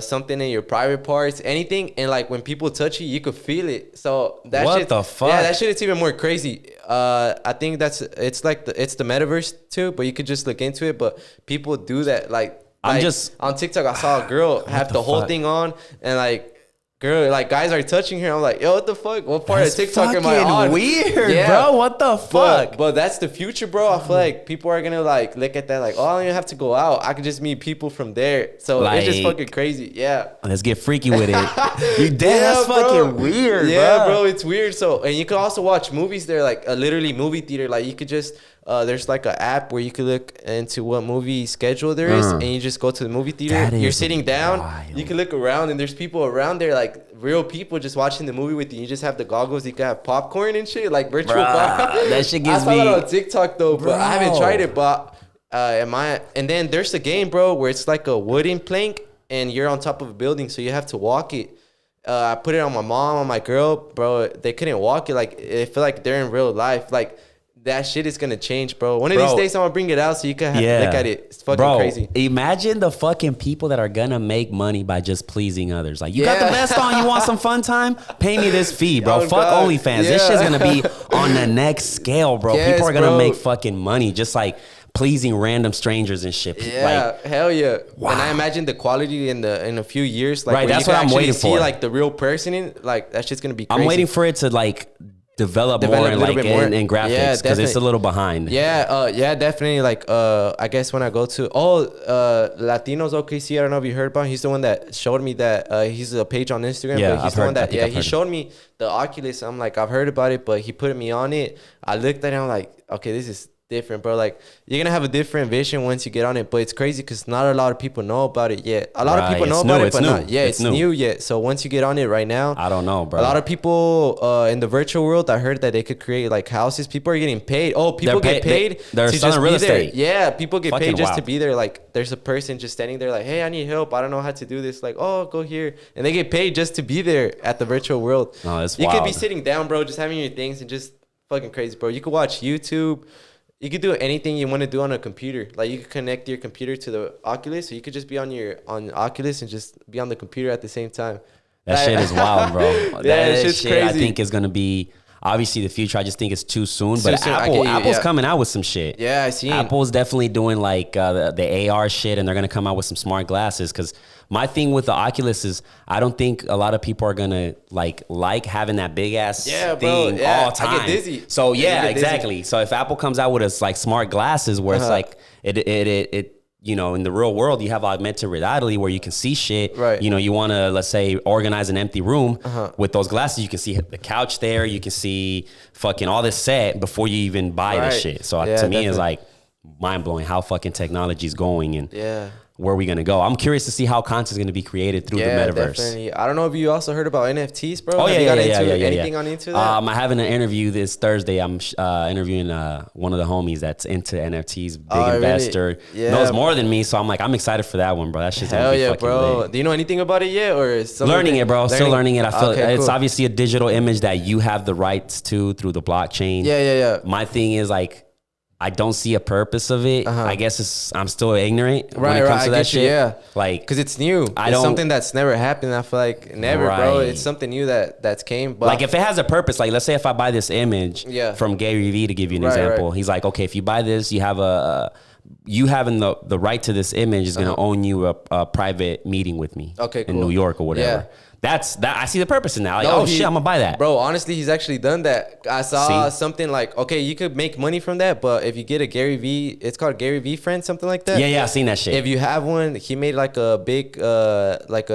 something in your private parts, anything, and like when people touch you, you could feel it. So that what the fuck? Yeah, that shit is even more crazy. I think it's the metaverse too, but you could just look into it. But people do that like on TikTok. I saw a girl have the whole thing on, and like guys are touching her. I'm like, yo, what the fuck? What part of TikTok am I on? Weird, bro. What the fuck? But that's the future, bro. I feel like people are gonna like look at that like, oh, I don't even have to go out. I could just meet people from there. So it's just fucking crazy. Yeah. Let's get freaky with it. You dead? That's fucking weird, yeah, bro. It's weird. So, and you can also watch movies there, like a literally movie theater. Like you could just there's like an app where you could look into what movie schedule there is, and you just go to the movie theater. You're sitting down. Wild. You can look around, and there's people around there, like real people, just watching the movie with you. You just have the goggles. You can have popcorn and shit, like virtual popcorn. That shit gives me. I saw me that on TikTok though, but I haven't tried it. But and then there's a game, bro, where it's like a wooden plank, and you're on top of a building, so you have to walk it. I put it on my mom, on my girl, bro. They couldn't walk it. Like it feel like they're in real life, like. That shit is gonna change, bro. One of these days I'm gonna bring it out so you can look at it. It's fucking crazy. Imagine the fucking people that are gonna make money by just pleasing others. Like, you got the vest on, you want some fun time? Pay me this fee, bro. Fuck OnlyFans. This shit's gonna be on the next scale, bro. Yes, people are gonna make fucking money just like pleasing random strangers and shit. Yeah, like, hell yeah. Wow. And I imagine the quality in a few years, like right, that's what I'm waiting for. See like the real person in, like that shit's gonna be crazy. I'm waiting for it to like develop more in, like in graphics because it's a little behind. Yeah, definitely. Like I guess when I go to Latinos OKC, I don't know if you heard about him. He's the one that showed me that he's a page on Instagram. Yeah, but he's the one that he showed me the Oculus. I'm like, I've heard about it, but he put me on it. I looked at it, I'm like, okay, this is different, bro. Like you're gonna have a different vision once you get on it, but it's crazy because not a lot of people know about it yet. A lot of people know about it, but not it's new yet. So once you get on it right now, I don't know, bro. A lot of people in the virtual world, I heard that they could create like houses. People are getting paid. Oh, people get paid they're to just real be there. estate. Yeah, people get paid just wild. to be there. Like there's a person just standing there like, hey, I need help. I don't know how to do this. Like, oh, go here. And they get paid just to be there at the virtual world. No, it's You wild. could be sitting down, bro, just having your things and just fucking crazy, bro. You could watch YouTube. You could do anything you want to do on a computer. Like you could connect your computer to the Oculus, or you could just be on Oculus and just be on the computer at the same time. That shit is wild, bro. That shit's shit crazy. I think is gonna be obviously the future. I just think it's too soon. But soon. Apple's coming out with some shit. Yeah, I see. Apple's definitely doing like the AR shit, and they're gonna come out with some smart glasses. Because my thing with the Oculus is, I don't think a lot of people are gonna like having that big ass thing all time. I get dizzy. So yeah, exactly. So if Apple comes out with us like smart glasses, where it's like it you know, in the real world, you have augmented reality where you can see shit. Right. You know, you want to, let's say, organize an empty room with those glasses. You can see the couch there. You can see fucking all this set before you even buy this shit. So to me, it's like mind blowing how fucking technology is going. And where are we gonna go? I'm curious to see how content is gonna be created through the metaverse. Definitely. I don't know if you also heard about NFTs, bro. Oh, Have yeah, you got yeah, into yeah, anything on into that? I'm having an interview this Thursday. I'm interviewing one of the homies that's into NFTs, big Oh, investor, really? Yeah. knows more than me. So I'm excited for that one, bro. That shit's gonna Hell be yeah, fucking bro. lit. Do you know anything about it yet, or is Learning it, bro. Still learning it. I feel it's cool. obviously a digital image that you have the rights to through the blockchain. Yeah. My thing is I don't see a purpose of it. I guess I'm still ignorant when it comes to that shit. Yeah, Like, because it's new. It's something that's never happened. I feel like never, bro. It's something new that's came. But like if it has a purpose, like let's say if I buy this image from Gary Vee, to give you an example, he's like, okay, if you buy this, you have you having the right to this image is going to own you a private meeting with me in New York or whatever. Yeah. That I see the purpose in that. Like, shit, I'm gonna buy that. Bro, honestly, he's actually done that. I saw something like, okay, you could make money from that, but if you get a Gary Vee, it's called Gary Vee Friend, something like that. Yeah, I seen that shit. If you have one, he made like a big, not like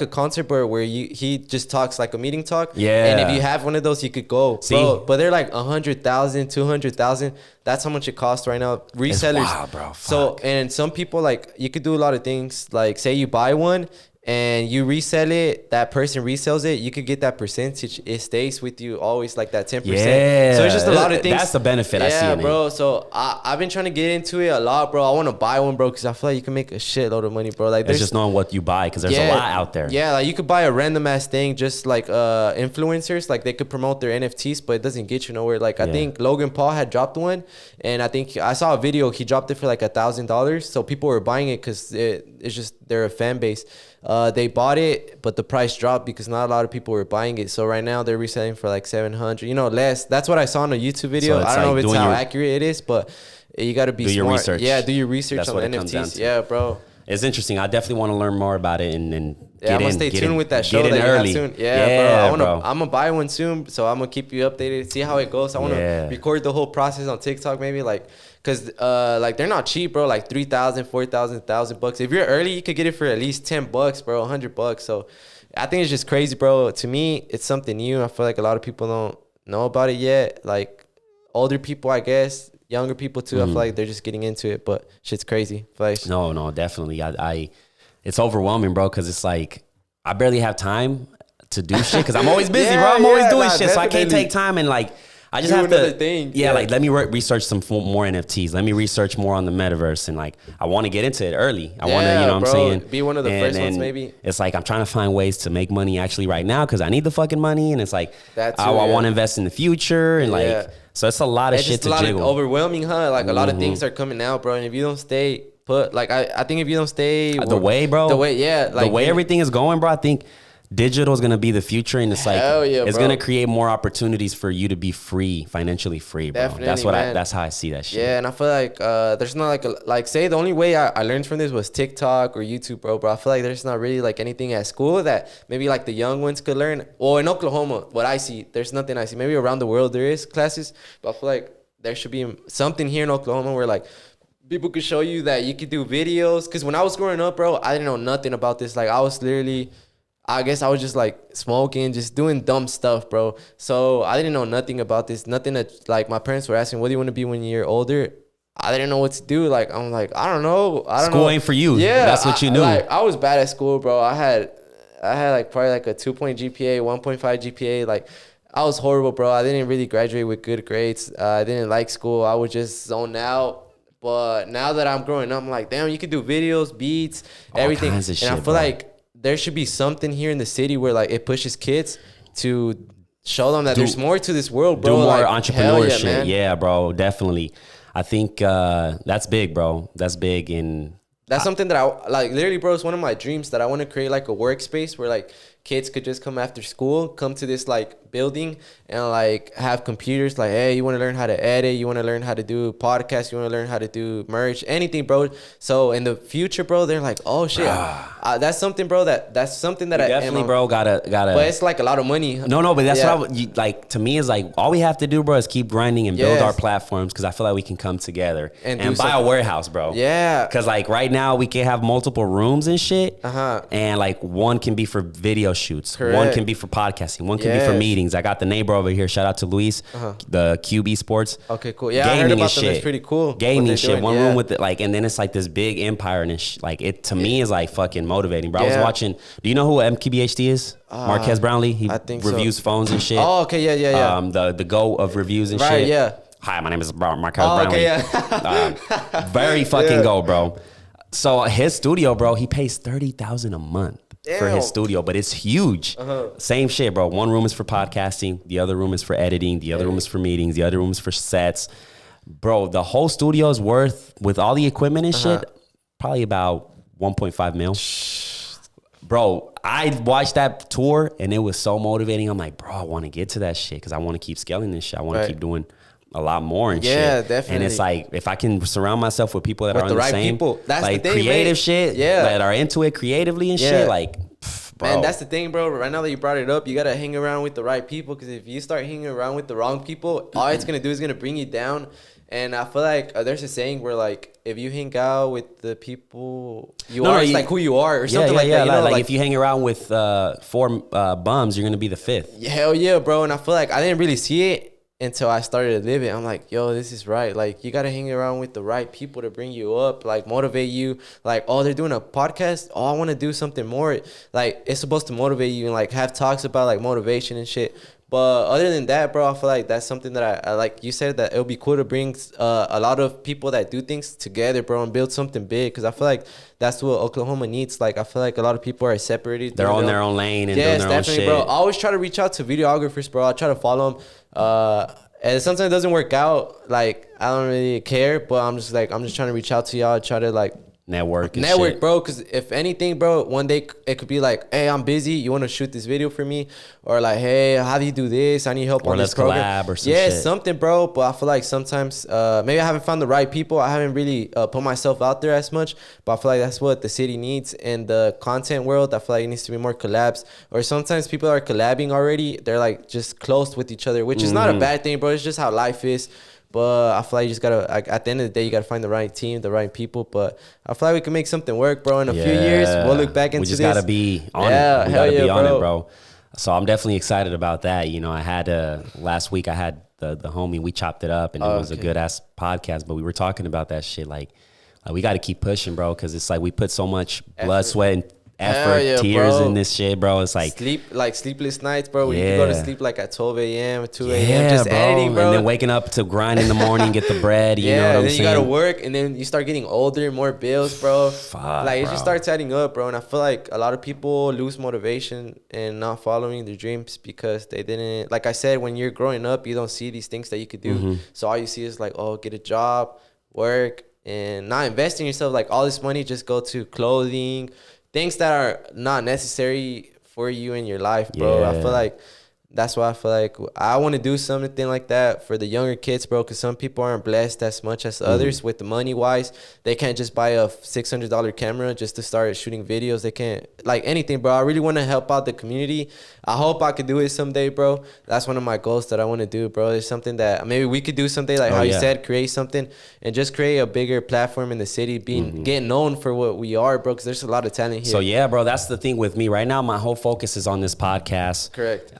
a concert, but where he just talks like a meeting talk. Yeah. And if you have one of those, you could go. See? Bro, but they're like 100,000, 200,000. That's how much it costs right now. Resellers. Wow, bro. Fuck. So, and some people, like, you could do a lot of things. Like, say you buy one and you resell it, that person resells it, you could get that percentage. It stays with you always, like that 10%. Yeah. So it's just a lot of things. That's the benefit I see in it. Bro. So I've been trying to get into it a lot, bro. I want to buy one, bro, because I feel like you can make a shitload of money, bro. Like, it's just knowing what you buy, because there's a lot out there. Yeah, like you could buy a random ass thing, just like influencers, like they could promote their NFTs, but it doesn't get you nowhere. Like I think Logan Paul had dropped one, and I think I saw a video. He dropped it for like $1,000, so people were buying it because it's just they're a fan base. They bought it, but the price dropped because not a lot of people were buying it. So right now they're reselling for like 700, less. That's what I saw in a YouTube video. So I don't know if it's how accurate it is, but you got to be smart. Your research. Yeah, do your research That's on what the it comes down NFTs. to. Yeah, bro. It's interesting. I definitely want to learn more about it and I'm gonna stay tuned with that show that you have soon. Yeah, bro. I'm gonna buy one soon, so I'm gonna keep you updated, see how it goes. I want to record the whole process on TikTok, maybe because like they're not cheap, bro. Like $3,000, $4,000, $1,000. If you're early, you could get it for at least $10, bro, $100. So I think it's just crazy, bro. To me, it's something new. I feel like a lot of people don't know about it yet. Like older people, I guess. Younger people too. I feel like they're just getting into it, but shit's crazy. Like, no, definitely. It's overwhelming, bro, because it's like I barely have time to do shit because I'm always busy, bro. I'm always doing shit, so I can't take time and like I just have to. Thing. Yeah, like let me research some more NFTs. Let me research more on the metaverse, and like I want to get into it early. I want to, what I'm saying, be one of the first ones, maybe. It's like I'm trying to find ways to make money actually right now because I need the fucking money, and it's like I want to invest in the future, and like so it's a lot of shit to jiggle. Of overwhelming, huh? Like a lot of things are coming out, bro, and if you don't stay put, like I think if you don't stay the way, bro, the way everything is going, bro, I think digital is going to be the future, and it's like it's going to create more opportunities for you to be financially free, bro. Definitely, that's how I see that shit. Yeah, and I feel like there's not like say the only way I learned from this was TikTok or YouTube, bro. I feel like there's not really like anything at school that maybe like the young ones could learn. Or in Oklahoma, what I see, there's nothing I see. Maybe around the world there is classes, but I feel like there should be something here in Oklahoma where like people could show you that you could do videos. Because when I was growing up, bro, I didn't know nothing about this. Like I was literally, I guess I was just like smoking, just doing dumb stuff, bro. So I didn't know nothing about this. Nothing that like my parents were asking, what do you want to be when you're older? I didn't know what to do. Like, I'm like, I don't know. School ain't for you. Yeah. That's what you knew. I was bad at school, bro. I had like probably like a 2-point GPA, 1.5 GPA. Like I was horrible, bro. I didn't really graduate with good grades. I didn't like school. I would just zone out. But now that I'm growing up, I'm like, damn, you could do videos, beats, everything. All kinds of shit, and I feel like there should be something here in the city where like it pushes kids to show them that there's more to this world, bro. Do more like, entrepreneurship. Man. Yeah, bro, definitely. I think that's big, bro. That's big. And that's something that I like. Literally, bro, it's one of my dreams that I want to create like a workspace where like kids could just come after school, come to this like building and like have computers. Like, hey, you want to learn how to edit? You want to learn how to do podcasts? You want to learn how to do merch? Anything, bro. So in the future, bro, they're like, oh shit, that's something, bro. That's something that I definitely, bro, gotta. But it's like a lot of money. No, but that's what I would like. To me, is like all we have to do, bro, is keep grinding and build our platforms because I feel like we can come together and buy a warehouse, bro. Yeah, because like right now we can have multiple rooms and shit, and like one can be for video shoots, one can be for podcasting, one can be for meetings. meetings. I got the neighbor over here. Shout out to Luis, the QB Sports. Okay, cool. Yeah, I heard about them. It's pretty cool. Gaming shit. One room with it, like, and then it's like this big empire, and it's like it to me is like fucking motivating, bro. I was watching. Do you know who MKBHD is? Marquez Brownlee. He reviews phones and shit. Oh, okay, yeah. The GO of reviews and shit. Right, yeah. Hi, my name is Marquez Brownlee. Okay, yeah. Very fucking go, bro. So his studio, bro, he pays $30,000 a month for his studio, but it's huge. Same shit, bro. One room is for podcasting, the other room is for editing, the other room is for meetings, the other room is for sets. Bro, the whole studio is worth, with all the equipment and shit, probably about 1.5 mil. Bro, I watched that tour and it was so motivating. I'm like, bro, I want to get to that shit because I want to keep scaling this shit. I want to keep doing a lot more and shit. Yeah, definitely. And it's like, if I can surround myself with people that are on the right same, people. That's like the thing, creative shit, that are into it creatively and shit, like, bro. Man, that's the thing, bro. Right now that you brought it up, you got to hang around with the right people, because if you start hanging around with the wrong people, all it's going to do is going to bring you down. And I feel like there's a saying where, like, if you hang out with the people it's like who you are or something like that. You know, like if you hang around with 4 bums, you're going to be the 5th. Hell yeah, bro. And I feel like I didn't really see it until I started to live it. I'm like, yo, this is right. Like, you got to hang around with the right people to bring you up, like, motivate you. Like, oh, they're doing a podcast. Oh, I want to do something more. Like, it's supposed to motivate you and, like, have talks about, like, motivation and shit. But other than that, bro, I feel like that's something that I like you said, that it would be cool to bring a lot of people that do things together, bro, and build something big. Because I feel like that's what Oklahoma needs. Like, I feel like a lot of people are separated. They're on their own lane and doing their own shit. Bro. I always try to reach out to videographers, bro. I try to follow them. And sometimes it doesn't work out. Like, I don't really care, but I'm just trying to reach out to y'all, try to, like, network, bro. Because if anything, bro, one day it could be like, hey, I'm busy, you want to shoot this video for me? Or like, hey, how do you do this? I need help on this program. Collab or some shit. Something, bro. But I feel like sometimes maybe I haven't found the right people. I haven't really put myself out there as much, but I feel like that's what the city needs. And the content world, I feel like it needs to be more collabs. Or sometimes people are collabing already, they're like just close with each other, which is not a bad thing, bro. It's just how life is. But I feel like you just gotta, like, at the end of the day, you gotta find the right team, the right people. But I feel like we can make something work, bro. In a few years, we'll look back into this. We just gotta be on it. We gotta be on it, bro. So I'm definitely excited about that. You know, I had last week I had the homie, we chopped it up, and it was a good ass podcast. But we were talking about that shit, like we got to keep pushing, bro, because it's like we put so much blood, sweat, and effort, tears in this shit, bro. It's like sleepless nights, bro. When you go to sleep like at 12 a.m. 2 a.m. just editing, bro. And then waking up to grind in the morning, get the bread. You know what I'm saying? And then you gotta work, and then you start getting older, more bills, bro. It just starts adding up, bro. And I feel like a lot of people lose motivation and not following their dreams because they didn't. Like I said, when you're growing up, you don't see these things that you could do. So all you see is like, oh, get a job, work, and not invest in yourself. Like, all this money just go to clothing, things that are not necessary for you in your life, bro. I feel like that's why I feel like I want to do something like that for the younger kids, bro, because some people aren't blessed as much as others with the money-wise. They can't just buy a $600 camera just to start shooting videos. They can't, like, anything, bro. I really want to help out the community. I hope I could do it someday, bro. That's one of my goals that I want to do, bro. It's something that maybe we could do someday, like you said, create something and just create a bigger platform in the city, getting known for what we are, bro, because there's a lot of talent here. So, yeah, bro, that's the thing with me. Right now, my whole focus is on this podcast. Correct.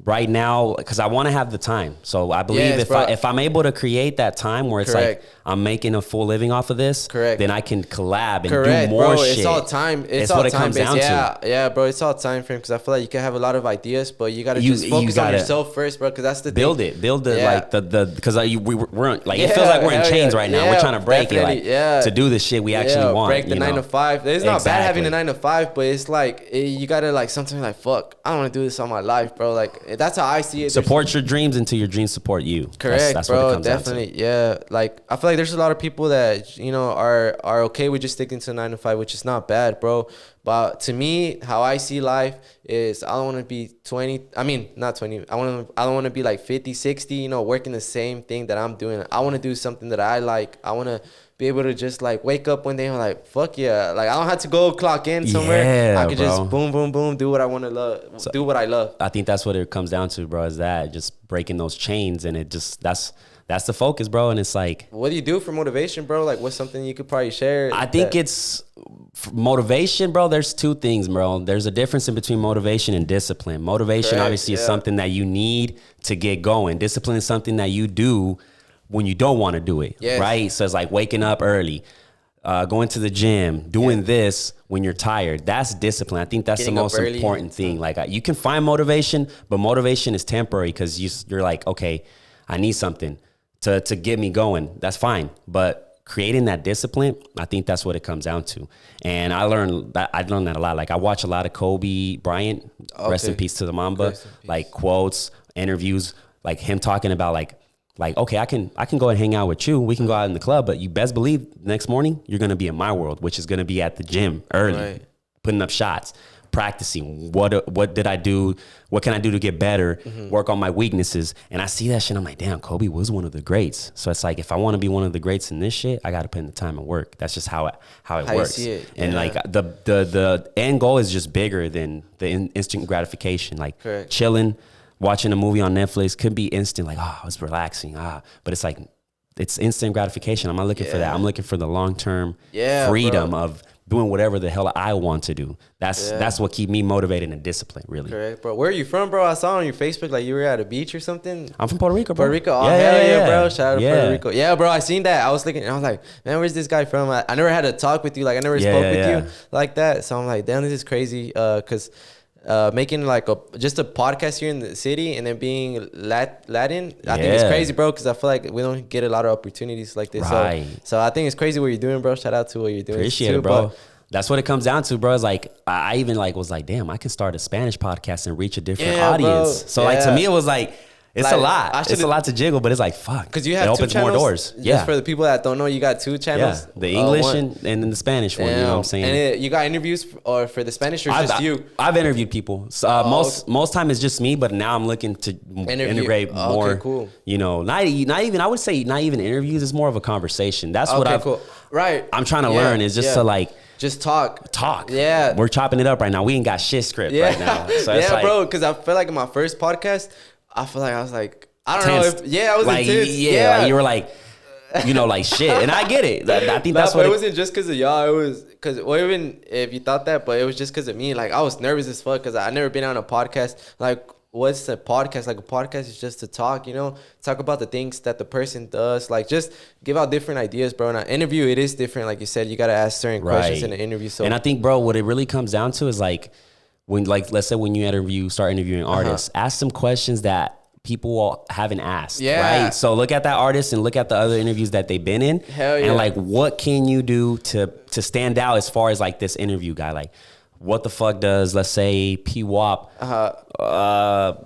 Right now, because I want to have the time. So I believe if I'm able to create that time where it's like I'm making a full living off of this, then I can collab and do more bro. shit. It's all time. It's all what it time comes down to. Yeah, bro. It's all time frame, because I feel like you can have a lot of ideas, but you gotta just focus on yourself first, bro. Because that's the build thing. Build it like the because we're like it feels like we're in chains right now. We're trying to break it, like to do the shit we actually want. Break the 9 to 5. It's not bad having a 9 to 5, but it's like you gotta like sometimes like fuck. I don't want to do this all my life, bro. Like that's how I see it. Support your dreams until your dreams support you. Correct, that's bro. What it comes definitely, down to. Yeah. Like I feel like there's a lot of people that are okay with just sticking to 9 to 5, which is not bad, bro. But to me, how I see life is I don't want to be 20. I mean, not 20. I don't want to be like 50, 60. Working the same thing that I'm doing. I want to do something that I like. I want to be able to just like wake up one day and like fuck yeah, like I don't have to go clock in somewhere. I could just boom boom boom do what I want to love, do what I love. I think that's what it comes down to, bro, is that just breaking those chains, and that's that's the focus, bro. And it's like, What do you do for motivation, bro? Like, what's something you could probably share? I think it's motivation, bro. There's two things, bro. There's a difference in between motivation and discipline. Motivation, Correct, obviously, is yeah. something that you need to get going. Discipline is something that you do when you don't want to do it, Yes. right? So it's like waking up early, going to the gym, doing this when you're tired. That's discipline. I think that's Getting the up most early. important thing. Like, you can find motivation, but motivation is temporary because you're like, okay, I need something to get me going. That's fine. But creating that discipline, I think that's what it comes down to. And I learned that a lot. Like, I watch a lot of Kobe Bryant, rest in Okay. peace to the Mamba, Rest in peace. like quotes, interviews, like him talking about like, okay, I can go and hang out with you. We can go out in the club, but you best believe next morning you're gonna be in my world, which is gonna be at the gym early, Right. putting up shots, practicing. What did I do? What can I do to get better? Work on my weaknesses. And I see that shit. I'm like, damn, Kobe was one of the greats. So it's like, if I want to be one of the greats in this shit, I got to put in the time and work. That's just how it you works. see it, And yeah. like the end goal is just bigger than the instant gratification. Like Correct. chilling, watching a movie on Netflix could be instant. Like, oh, it's relaxing. But it's like, it's instant gratification. I'm not looking for that. Yeah. I'm looking for the long-term Yeah, freedom bro. of doing whatever the hell I want to do. That's what keep me motivated and disciplined, really. Correct, bro. Where are you from, bro? I saw on your Facebook like you were at a beach or something. I'm from Puerto Rico, bro. Puerto Rico. Oh, hell yeah, bro. Shout out to Yeah. Puerto Rico. Yeah, bro. I seen that. I was looking and I was like, man, where's this guy from? I never had a talk with you. Like, I never Yeah, spoke yeah, with yeah. you like that. So I'm like, damn, this is crazy. Cause making like just a podcast here in the city and then being Latin, I think it's Yeah. crazy, bro. Cause I feel like we don't get a lot of opportunities like this. Right. So I think it's crazy what you're doing, bro. Shout out to what you're doing. Appreciate too, it, bro. but- That's what it comes down to, bro. It's like, I even like was like, damn, I can start a Spanish podcast and reach a different Yeah, audience. bro. So like, to Yeah. me, it was like, it's Like, a lot. I It's a should've- lot to jiggle, but it's like, fuck. Because you it have two opens channels. more doors. Just Yeah. for the people that don't know, you got two Yeah. channels. The English one- and then the Spanish one, you know what I'm saying? And you got interviews or for the Spanish or just you? I've interviewed people. So, most time it's just me, but now I'm looking to integrate Oh, okay, more. cool. You know, not even I would say not even interviews. It's more of a conversation. That's what Okay, cool. Right. I'm trying to Yeah, learn is just yeah. to like Just talk. Yeah, we're chopping it up right now. We ain't got shit script Yeah. right now. So it's yeah, like, bro. Because I feel like in my first podcast, I feel like I was like, I don't know. tense. I was like, intense. Yeah, like you were like, you know, like shit. And I get it. I think Nah, that's but what it it wasn't just because of y'all. It was because, well, even if you thought that, but it was just because of me. Like, I was nervous as fuck because I never been on a podcast. Like, what's a podcast? Like, a podcast is just to talk, you know, talk about the things that the person does. Like, just give out different ideas, bro. And an interview, it is different. Like you said, you got to ask certain questions in an interview. So, and I think, bro, what it really comes down to is like, when, like, let's say when you start interviewing artists, ask some questions that people haven't asked. Yeah. Right. So look at that artist and look at the other interviews that they've been in. Hell yeah. And like, what can you do to stand out as far as like this interview guy? Like, what the fuck does, let's say, P Wop,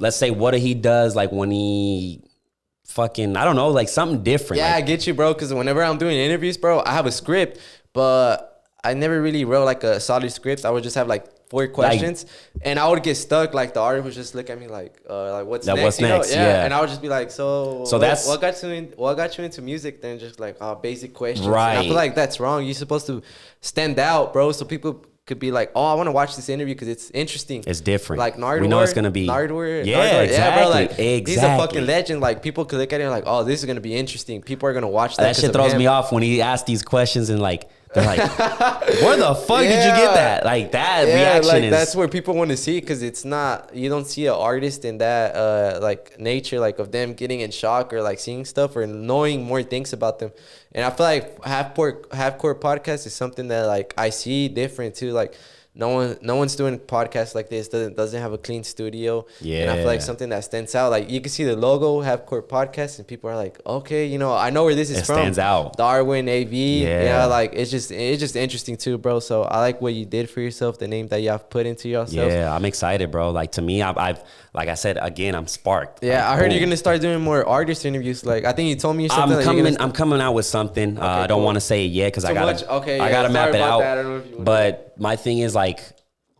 let's say what he does like when he fucking, I don't know, like something different. yeah, I Like, get you, bro. Because whenever I'm doing interviews, bro, I have a script, but I never really wrote like a solid script. I would just have like 4 questions, and I would get stuck. Like the artist would just look at me like what's Like, next? what's you know? next? Yeah. Yeah. And I would just be like, so that's- what got you into music? Then just like basic questions. And Right. I feel like that's wrong. You're supposed to stand out, bro, so people could be like, oh, I want to watch this interview because it's interesting. It's different. Like Nardwar. We know it's gonna be- Nardwar. Yeah, Nardwar. Yeah, bro. Like exactly, he's a fucking exactly. legend. Like people could look at it like, oh, this is gonna be interesting. People are gonna watch that. that 'cause shit of throws him. me off when he asks these questions and like, they're like, where the fuck did you Yeah. get that? Like that Yeah, reaction like is. that's where people want to see because it's not, you don't see an artist in that like nature, like of them getting in shock or like seeing stuff or knowing more things about them. And I feel like half-core podcast is something that like I see different too. Like no one's doing podcasts like this, doesn't have a clean studio. And I feel like Yeah. something that stands out, like you can see the logo half-core podcast and people are like, okay, you know, I know where this is It from. stands out. Darwin AV. Yeah. Yeah, like it's just interesting too, bro. So I like what you did for yourself, the name that you have put into yourself. Yeah, I'm excited, bro. Like to me, I've like I said again, I'm sparked. Yeah, Like, I heard you're boom. gonna start doing more artist interviews. Like I think you told me something. I'm coming out with something. I don't cool. want to say it yet because I Too gotta much? Okay, I yeah, gotta map sorry it about out. that. I don't know if you wanna- But my thing is like,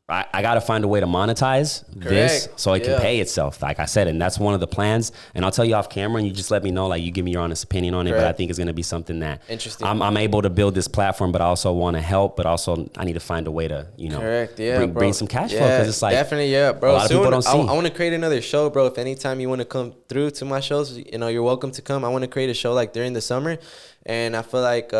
I got to find a way to monetize this so it can pay itself, like I said, and that's one of the plans. And I'll tell you off camera, and you just let me know, like you give me your honest opinion on it. But I think it's going to be something that interesting. I'm able to build this platform, but I also want to help, but also I need to find a way to, you know, bring some cash flow, because it's like definitely, bro. A lot of people don't see. I want to create another show, bro. If anytime you want to come through to my shows, you know, you're welcome to come. I want to create a show like during the summer. And I feel like, you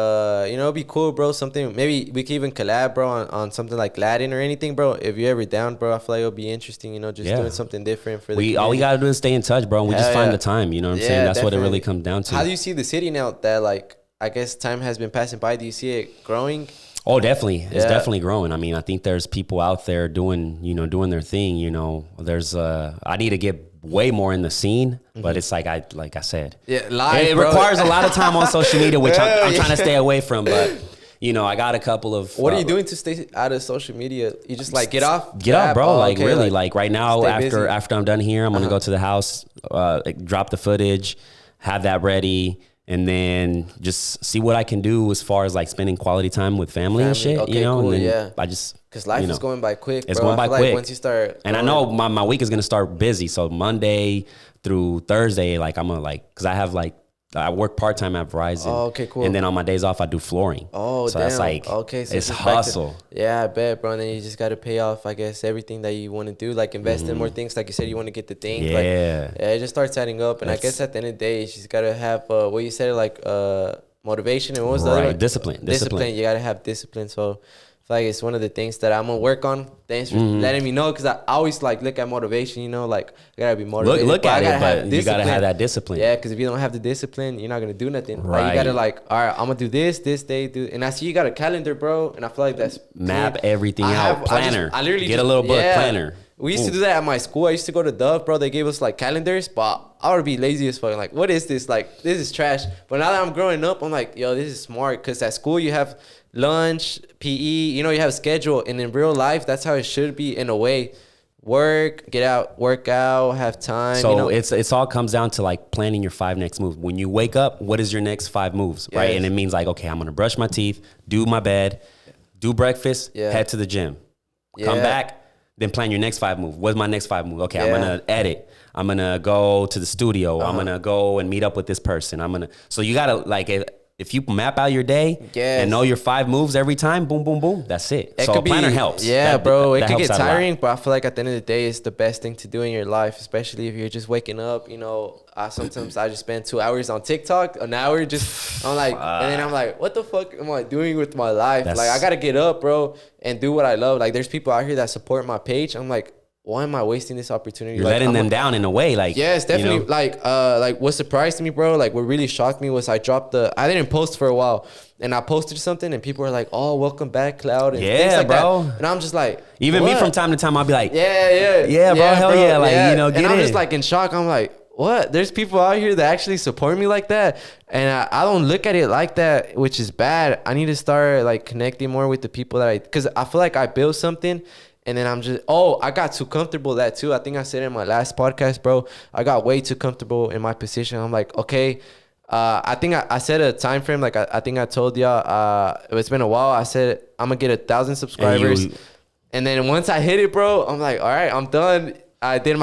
know, it'd be cool, bro. Something, maybe we could even collab, bro, on something like Latin or anything, bro. If you're ever down, bro, I feel like it'll be interesting, you know, just doing something different for the community. All we got to do is stay in touch, bro. And we just find the time, you know what I'm saying? That's definitely what it really comes down to. How do you see the city now that, like, I guess time has been passing by? Do you see it growing? Oh, definitely. It's definitely growing. I mean, I think there's people out there doing their thing, you know. There's, I need to get way more in the scene, but it's like I said, live, it requires a lot of time on social media, which I'm trying to stay away from. But you know, I got a couple of. What are you doing to stay out of social media? You just like get off, bro. Like really, like right now, after I'm done here, I'm gonna go to the house, drop the footage, have that ready, and then just see what I can do as far as like spending quality time with family and shit. Okay, you know, cool, and then I just. Because life is going by quick, bro. It's going by quick. Like once you start... And I know my week is going to start busy. So Monday through Thursday, like I'm going to like... Because I have like... I work part-time at Verizon. Oh, okay, cool. And then on my days off, I do flooring. Oh, so damn. that's like... Okay, so it's hustle. I bet, bro. And then you just got to pay off, I guess, everything that you want to do. Like invest in more things. Like you said, you want to get the thing. Yeah. Like, it just starts adding up. And I guess at the end of the day, you just got to have... what you said, like motivation. And what was the other one? Discipline. You got to have discipline. So... I feel like it's one of the things that I'm gonna work on. Thanks for letting me know, because I always like look at motivation, you know, like I gotta be motivated. Look at it, but you gotta have that discipline. Yeah, because if you don't have the discipline, you're not gonna do nothing. Right. Like, you gotta like, all right, I'm gonna do this day, do. And I see you got a calendar, bro, and I feel like that's map everything out. Planner. I literally get a little book planner. We used to do that at my school. I used to go to Dove, bro. They gave us like calendars, but I would be lazy as fuck. Like, what is this? Like, this is trash. But now that I'm growing up, I'm like, yo, this is smart. Because at school, you have lunch, PE, you know, you have a schedule. And in real life, that's how it should be in a way. Work, get out, work out, have time. So you know? it's all comes down to like planning your 5 next moves. When you wake up, what is your next 5 moves, right? And it means like, okay, I'm going to brush my teeth, do my bed, do breakfast, head to the gym, come back. Then plan your next 5 moves. What's my next 5 moves? Okay, I'm gonna edit. I'm gonna go to the studio. I'm gonna go and meet up with this person. So you gotta like, if you map out your day and know your 5 moves every time, boom, boom, boom, that's it. So a planner helps. Yeah, bro. It could get tiring, but I feel like at the end of the day, it's the best thing to do in your life, especially if you're just waking up. You know, sometimes I just spend 2 hours on TikTok, an hour just, I'm like, and then I'm like, what the fuck am I doing with my life? Like, I gotta get up, bro, and do what I love. Like, there's people out here that support my page. I'm like, why am I wasting this opportunity? You're letting them down in a way, like, yes, definitely. You know? Like what surprised me, bro, like what really shocked me was I didn't post for a while, and I posted something and people were like, oh, welcome back, Cloud, and things like bro. That. And I'm just like, even me from time to time, I'll be like, yeah, bro, hell yeah, like, yeah. You know, get and I'm in. just like in shock. I'm like, what? There's people out here that actually support me like that, and I don't look at it like that, which is bad. I need to start like connecting more with the people because I feel like I built something. And then I'm just, I got too comfortable that too. I think I said in my last podcast, bro, I got way too comfortable in my position. I'm like, okay, I think I set a time frame. Like I think I told y'all, it's been a while. I said, I'm going to get 1,000 subscribers. And then once I hit it, bro, I'm like, all right, I'm done. I did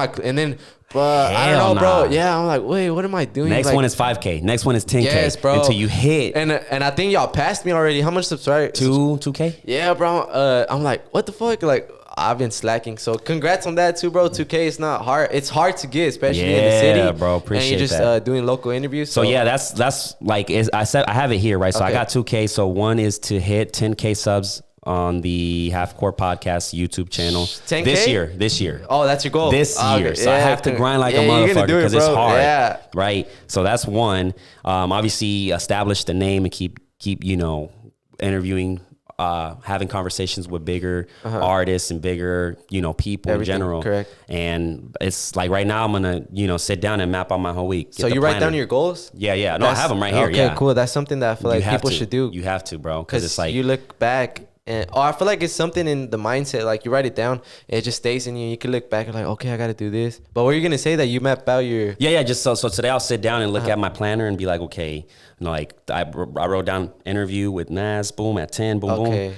but I don't know, bro. Yeah, I'm like, wait, what am I doing? Next like, one is 5K. Next one is 10K. Yes, bro. Until you hit. And I think y'all passed me already. How much subscribers? 2K? Yeah, bro. I'm like, what the fuck? Like, I've been slacking. So congrats on that too, bro. 2K is not hard. It's hard to get, especially in the city. Yeah, bro. Appreciate and you're just doing local interviews. So yeah, that's like, I said, I have it here, right? So I got 2K. So one is to hit 10K subs on the Half Court Podcast YouTube channel 10K? this year. Oh, that's your goal. This year. So I have to grind like a motherfucker because it's hard. Yeah. Right. So that's one. Obviously establish the name and keep, you know, interviewing, having conversations with bigger artists and bigger, you know, people in general. Correct. And it's like right now I'm going to, you know, sit down and map out my whole week. So you write down your goals? Yeah. No, I have them right here. Okay, cool. That's something that I feel like people should do. You have to, bro. Because it's like you look back. I feel like it's something in the mindset, like you write it down, it just stays in you. You can look back and like, okay, I got to do this. But what are you going to say that you map out your... Yeah, just so today I'll sit down and look at my planner and be like, okay, you know, like I wrote down interview with Nas, boom, at 10, boom, boom.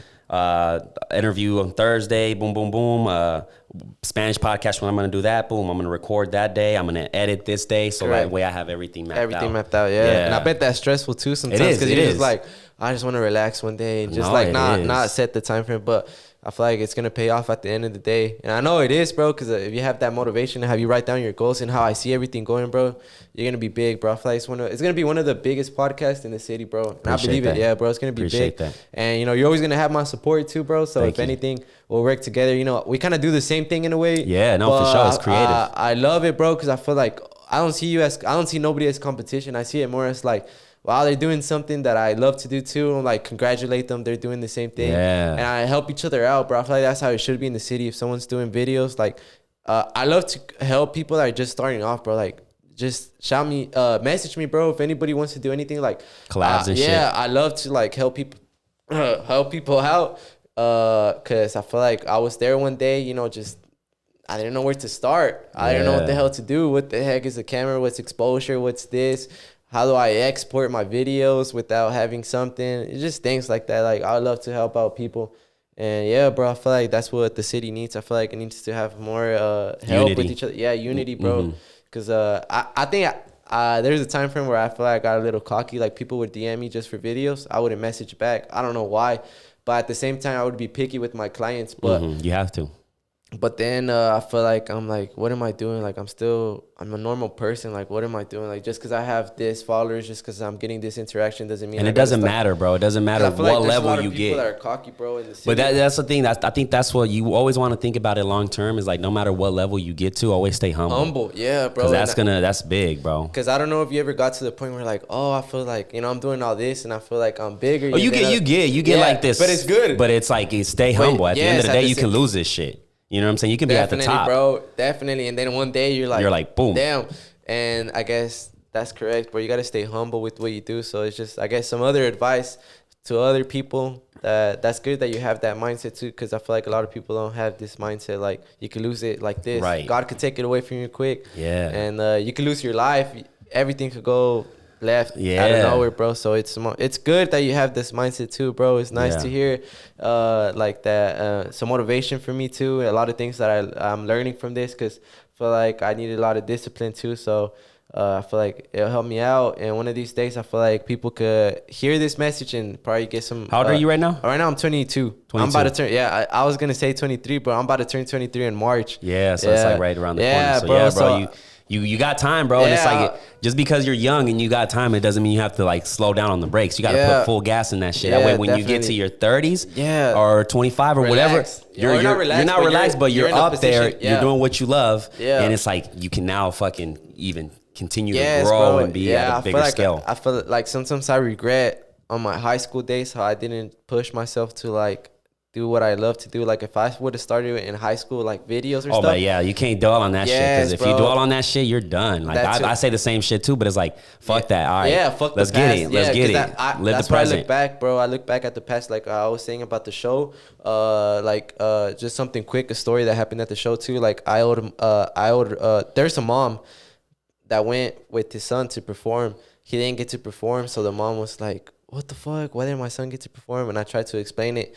Interview on Thursday, boom, boom, boom. Spanish podcast, when I'm going to do that, boom, I'm going to record that day. I'm going to edit this day. So that way I have everything mapped out. Everything mapped out, yeah. And I bet that's stressful too sometimes. Because you're just like, I just want to relax one day. And just not set the time frame. But I feel like it's going to pay off at the end of the day. And I know it is, bro, because if you have that motivation to have you write down your goals and how I see everything going, bro, you're going to be big, bro. I feel like it's going to be one of the biggest podcasts in the city, bro. And I believe it. Yeah, bro. It's going to be big. And, you know, you're always going to have my support too, bro. So if anything, we'll work together. You know, we kind of do the same thing in a way. Yeah, no, for sure. It's creative. I love it, bro, because I feel like I don't see nobody as competition. I see it more as like, wow, they're doing something that I love to do too. And like, congratulate them. They're doing the same thing. Yeah. And I help each other out, bro. I feel like that's how it should be in the city. If someone's doing videos, like, I love to help people that are just starting off, bro. Like, just shout me, message me, bro. If anybody wants to do anything, like collabs and shit. Yeah, I love to like help people out. Cause I feel like I was there one day, you know, just I didn't know where to start. I didn't know what the hell to do. What the heck is a camera? What's exposure? What's this? How do I export my videos without having something? It's just things like that. Like, I love to help out people. And yeah, bro, I feel like that's what the city needs. I feel like it needs to have more help with each other. Yeah, unity, bro. Because I think there's a time frame where I feel like I got a little cocky. Like, people would DM me just for videos. I wouldn't message back. I don't know why. But at the same time, I would be picky with my clients. But you have to. But then I feel like I'm like, what am I doing? Like, I'm a normal person. Like, what am I doing? Like, just because I have this followers, just because I'm getting this interaction doesn't mean. And it doesn't matter, bro. It doesn't matter what level you get. People that are cocky, bro, in the city. But that's the thing. I think that's what you always want to think about it long term. Is like, no matter what level you get to, always stay humble. Yeah, bro. Because that's big, bro. Because I don't know if you ever got to the point where like, oh, I feel like, you know, I'm doing all this and I feel like I'm bigger. Oh, you get like this. But it's good. But it's like, stay humble. At the end of the day, you can lose this shit. You know what I'm saying? You can be at the top. Bro. Definitely. And then one day you're like, boom. Damn. And I guess that's correct, bro. You got to stay humble with what you do. So it's just, I guess, some other advice to other people that's good that you have that mindset too. Because I feel like a lot of people don't have this mindset. Like, you can lose it like this. Right. God could take it away from you quick. Yeah. And you can lose your life. Everything could go left out of nowhere, bro. So it's good that you have this mindset too, bro. It's nice to hear like that. Some motivation for me too. A lot of things that I'm learning from this, because I feel like I need a lot of discipline too. So I feel like it'll help me out. And one of these days, I feel like people could hear this message and probably get some. How old are you right now? Right now, I'm 22. I'm about to turn. Yeah, I was gonna say 23, but I'm about to turn 23 in March. Yeah, so it's like right around the corner. So bro. So you got time, bro. And it's like, just because you're young and you got time, it doesn't mean you have to like slow down on the brakes. You got to put full gas in that shit. That way, when you get to your 30s or 25 or whatever, you're not relaxed, but you're up there. You're doing what you love, and it's like you can now fucking even continue to grow and be at a bigger scale. I feel like sometimes I regret on my high school days how I didn't push myself to like do what I love to do. Like, if I would have started in high school, like videos or stuff. Oh, but yeah, you can't dwell on that shit. Because if you dwell on that shit, you're done. Like, I say the same shit too, but it's like, fuck that. All right. Yeah, fuck Let's the past. get it. Let's get it. Live the present. That's why I look back, bro. I look back at the past, like I was saying about the show. Just something quick, a story that happened at the show too. Like, there's a mom that went with his son to perform. He didn't get to perform, so the mom was like, what the fuck? Why didn't my son get to perform? And I tried to explain it.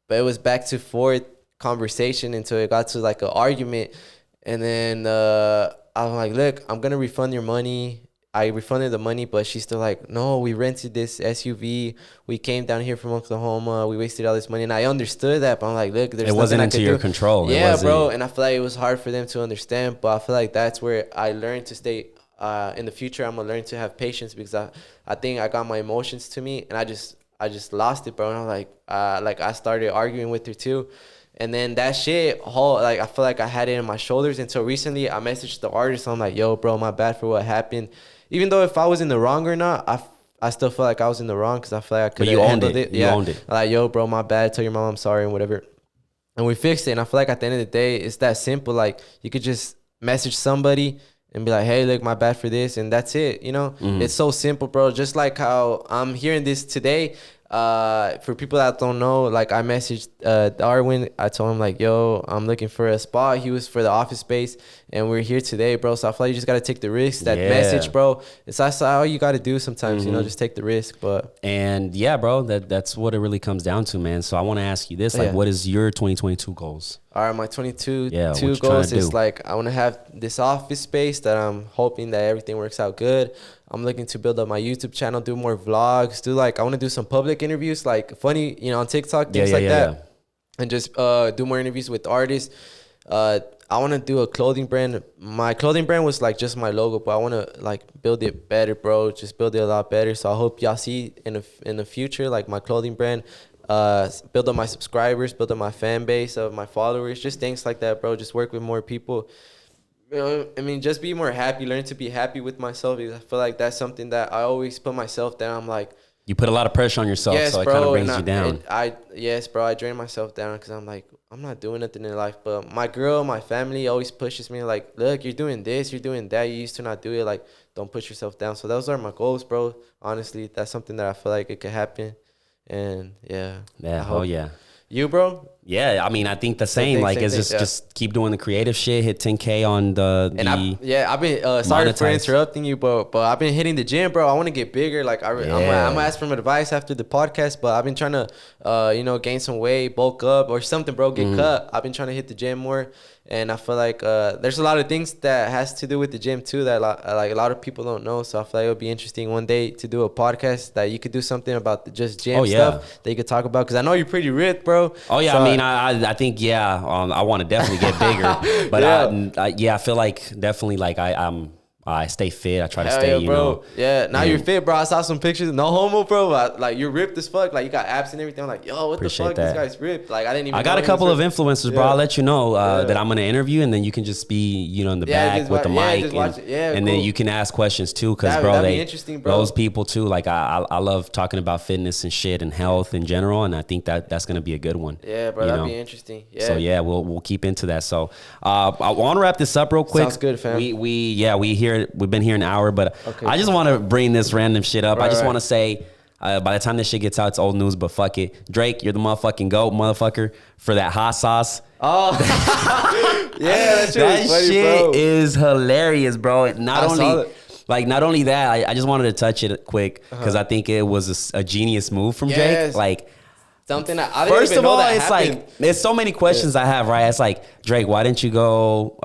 But it was back to forth conversation until it got to like an argument. And then I'm like, look, I'm going to refund your money. I refunded the money, but she's still like, no, we rented this SUV. We came down here from Oklahoma. We wasted all this money. And I understood that, but I'm like, look, there's nothing I could do. It wasn't into your control. Yeah, bro. And I feel like it was hard for them to understand. But I feel like that's where I learned to stay. In the future, I'm going to learn to have patience, because I think I got my emotions to me. And I just lost it, bro. And I'm like, I started arguing with her too. And then that shit, I feel like I had it in my shoulders until recently. I messaged the artist. I'm like, yo, bro, my bad for what happened. Even though if I was in the wrong or not, I still feel like I was in the wrong, because I feel like I could have handled it. You owned it. Like, yo, bro, my bad. Tell your mom I'm sorry and whatever. And we fixed it. And I feel like at the end of the day, it's that simple. Like, you could just message somebody and be like, hey, look, my bad for this. And that's it, you know? It's so simple, bro. Just like how I'm hearing this today, For people that don't know, like I messaged Darwin. I told him like, yo, I'm looking for a spot. He was for the Office Space, and we're here today, bro. So I feel like you just gotta take the risk. That message, bro. That's all you gotta do sometimes. You know, just take the risk. But and yeah, bro, that's what it really comes down to, man. So I want to ask you this: like, what is your 2022 goals? All right, my 22 Yeah, two goals is like I want to have this office space that I'm hoping that everything works out good. I'm looking to build up my YouTube channel, do more vlogs, I want to do some public interviews, like funny, you know, on TikTok, things like that. And just do more interviews with artists. I want to do a clothing brand. My clothing brand was like just my logo, but I want to like build it better, bro. Just build it a lot better. So I hope y'all see in the future, like my clothing brand, build up my subscribers, build up my fan base of my followers, just things like that, bro. Just work with more people. You know, I mean, just be more happy, learn to be happy with myself. Because I feel like that's something that I always put myself down. I'm like, you put a lot of pressure on yourself, so it kind of brings you down. Yes, bro, I drain myself down because I'm like, I'm not doing nothing in life. But my girl, my family always pushes me like, look, you're doing this, you're doing that. You used to not do it. Like, don't push yourself down. So those are my goals, bro. Honestly, that's something that I feel like it could happen. And yeah. Oh yeah. You, bro? Yeah, I mean, I think the same. Like, it's just keep doing the creative shit. Hit 10K on the. And I've been sorry for interrupting you, but I've been hitting the gym, bro. I want to get bigger. Like, I'm gonna ask for some advice after the podcast. But I've been trying to, gain some weight, bulk up, or something, bro. Get cut. I've been trying to hit the gym more, and I feel like there's a lot of things that has to do with the gym too that like a lot of people don't know. So I feel like it would be interesting one day to do a podcast that you could do something about just gym stuff that you could talk about. Because I know you're pretty ripped, bro. Oh yeah, so, I mean, I think I want to definitely get bigger, but I feel like definitely like I stay fit. I try to stay, bro. Now you're fit, bro. I saw some pictures. No homo, bro. Like you're ripped as fuck. Like you got abs and everything. I'm like, yo, what the fuck? This guy's ripped. Like I didn't even. I got a couple of influencers, bro. I'll let you know that I'm gonna interview, and then you can just be, in the back with the mic, and then you can ask questions too, because bro, be interesting, bro. Those people too. Like I love talking about fitness and shit and health in general, and I think that's gonna be a good one. Yeah, bro, that'd be interesting. Yeah. So yeah, we'll keep into that. So I want to wrap this up real quick. Sounds good, fam. We've been here an hour, but I just want to bring this random shit up. I just want to say, by the time this shit gets out, it's old news, but fuck it. Drake, you're the motherfucking GOAT, motherfucker, for that hot sauce. Oh, yeah, that shit is hilarious, bro. Not only that, I just wanted to touch it quick because I think it was a genius move from Drake. Like, something that I didn't even know that happened. Like there's so many questions I have, right? It's like, Drake, why didn't you go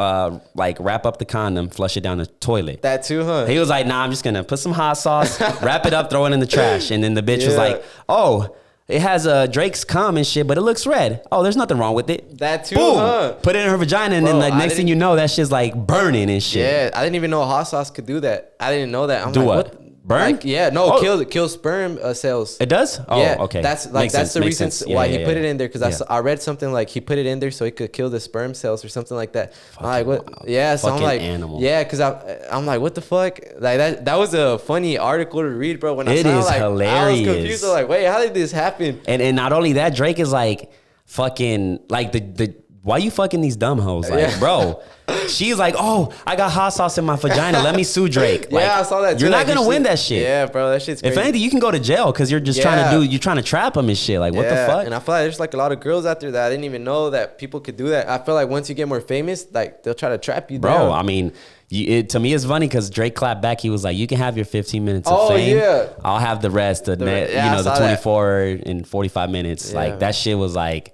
wrap up the condom, flush it down the toilet? That too, huh? He was like, nah, I'm just gonna put some hot sauce, wrap it up, throw it in the trash. And then the bitch was like, oh, it has Drake's cum and shit, but it looks red. Oh, there's nothing wrong with it. That too, boom, huh? Put it in her vagina, and then next thing you know, that shit's like burning and shit. Yeah, I didn't even know hot sauce could do that. I didn't know that. I'm do like, what? Burn? Like, kill sperm cells. It does? Oh, yeah, okay. That's the reason why he put it in there. Because I read something like he put it in there so it could kill the sperm cells or something like that. I'm like, what? Wow. Yeah, so I'm like, animal. Yeah, because I'm like, what the fuck? Like that was a funny article to read, bro. When I saw it, like, hilarious. I was confused. I was like, wait, how did this happen? And not only that, Drake is like fucking like the why you fucking these dumb hoes? Like, bro. She's like, oh, I got hot sauce in my vagina. Let me sue Drake. Like, I saw that too. You're not gonna win that shit. Yeah, bro, that shit's crazy. If anything, you can go to jail because you're just you're trying to trap him and shit. Like, what the fuck? And I feel like there's like a lot of girls out there that I didn't even know that people could do that. I feel like once you get more famous, like they'll try to trap you down. Bro, I mean, to me, it's funny because Drake clapped back. He was like, you can have your 15 minutes of fame. Yeah. I'll have the rest, the 24 and 45 minutes. Yeah. Like, that shit was like,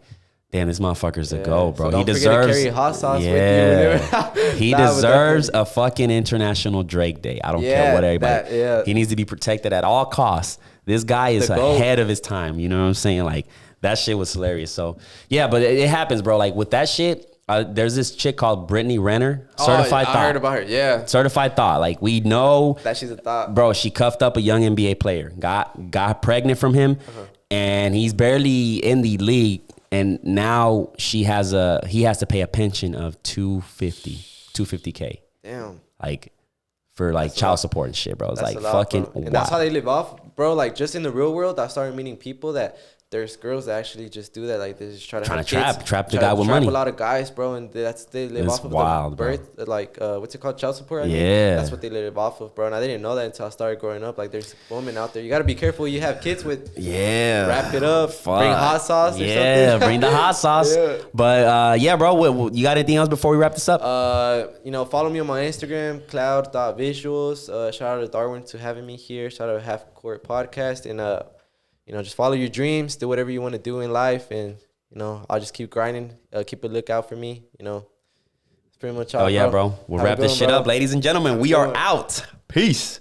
damn, this motherfucker's a go, bro. So he deserves to carry hot sauce with you. He deserves a fucking International Drake Day. I don't care what everybody. He needs to be protected at all costs. This guy is ahead of his time. You know what I'm saying? Like, that shit was hilarious. So yeah, but it happens, bro. Like with that shit, there's this chick called Brittany Renner, Certified Thought. I heard about her. Yeah, Certified Thought. Like we know that she's a thought, bro. She cuffed up a young NBA player, got pregnant from him, and he's barely in the league. And now he has to pay a pension of $250K. Damn. Like for like child support and shit, bro. It's like fucking wild. And that's how they live off, bro. Like just in the real world, I started meeting people that there's girls that actually just do that. Like they just try to have trap the try guy to with trap money. a lot of guys, bro, and they live It's off of wild, the bro. birth, like what's it called, child support. I think? Yeah. That's what they live off of, bro. And I didn't know that until I started growing up. Like there's women out there. You gotta be careful. You have kids with. Yeah. Wrap it up. Fuck. Bring hot sauce. Or Yeah, something. bring the hot sauce. Yeah. But yeah, bro, you got anything else before we wrap this up? Follow me on my Instagram, cloud.visuals. Shout out to Darwin to having me here. Shout out to Half Court Podcast. And just follow your dreams, do whatever you want to do in life, and I'll just keep grinding. Keep a lookout for me. That's pretty much all. Oh yeah, bro. We'll wrap this shit up, ladies and gentlemen. We are out. Peace.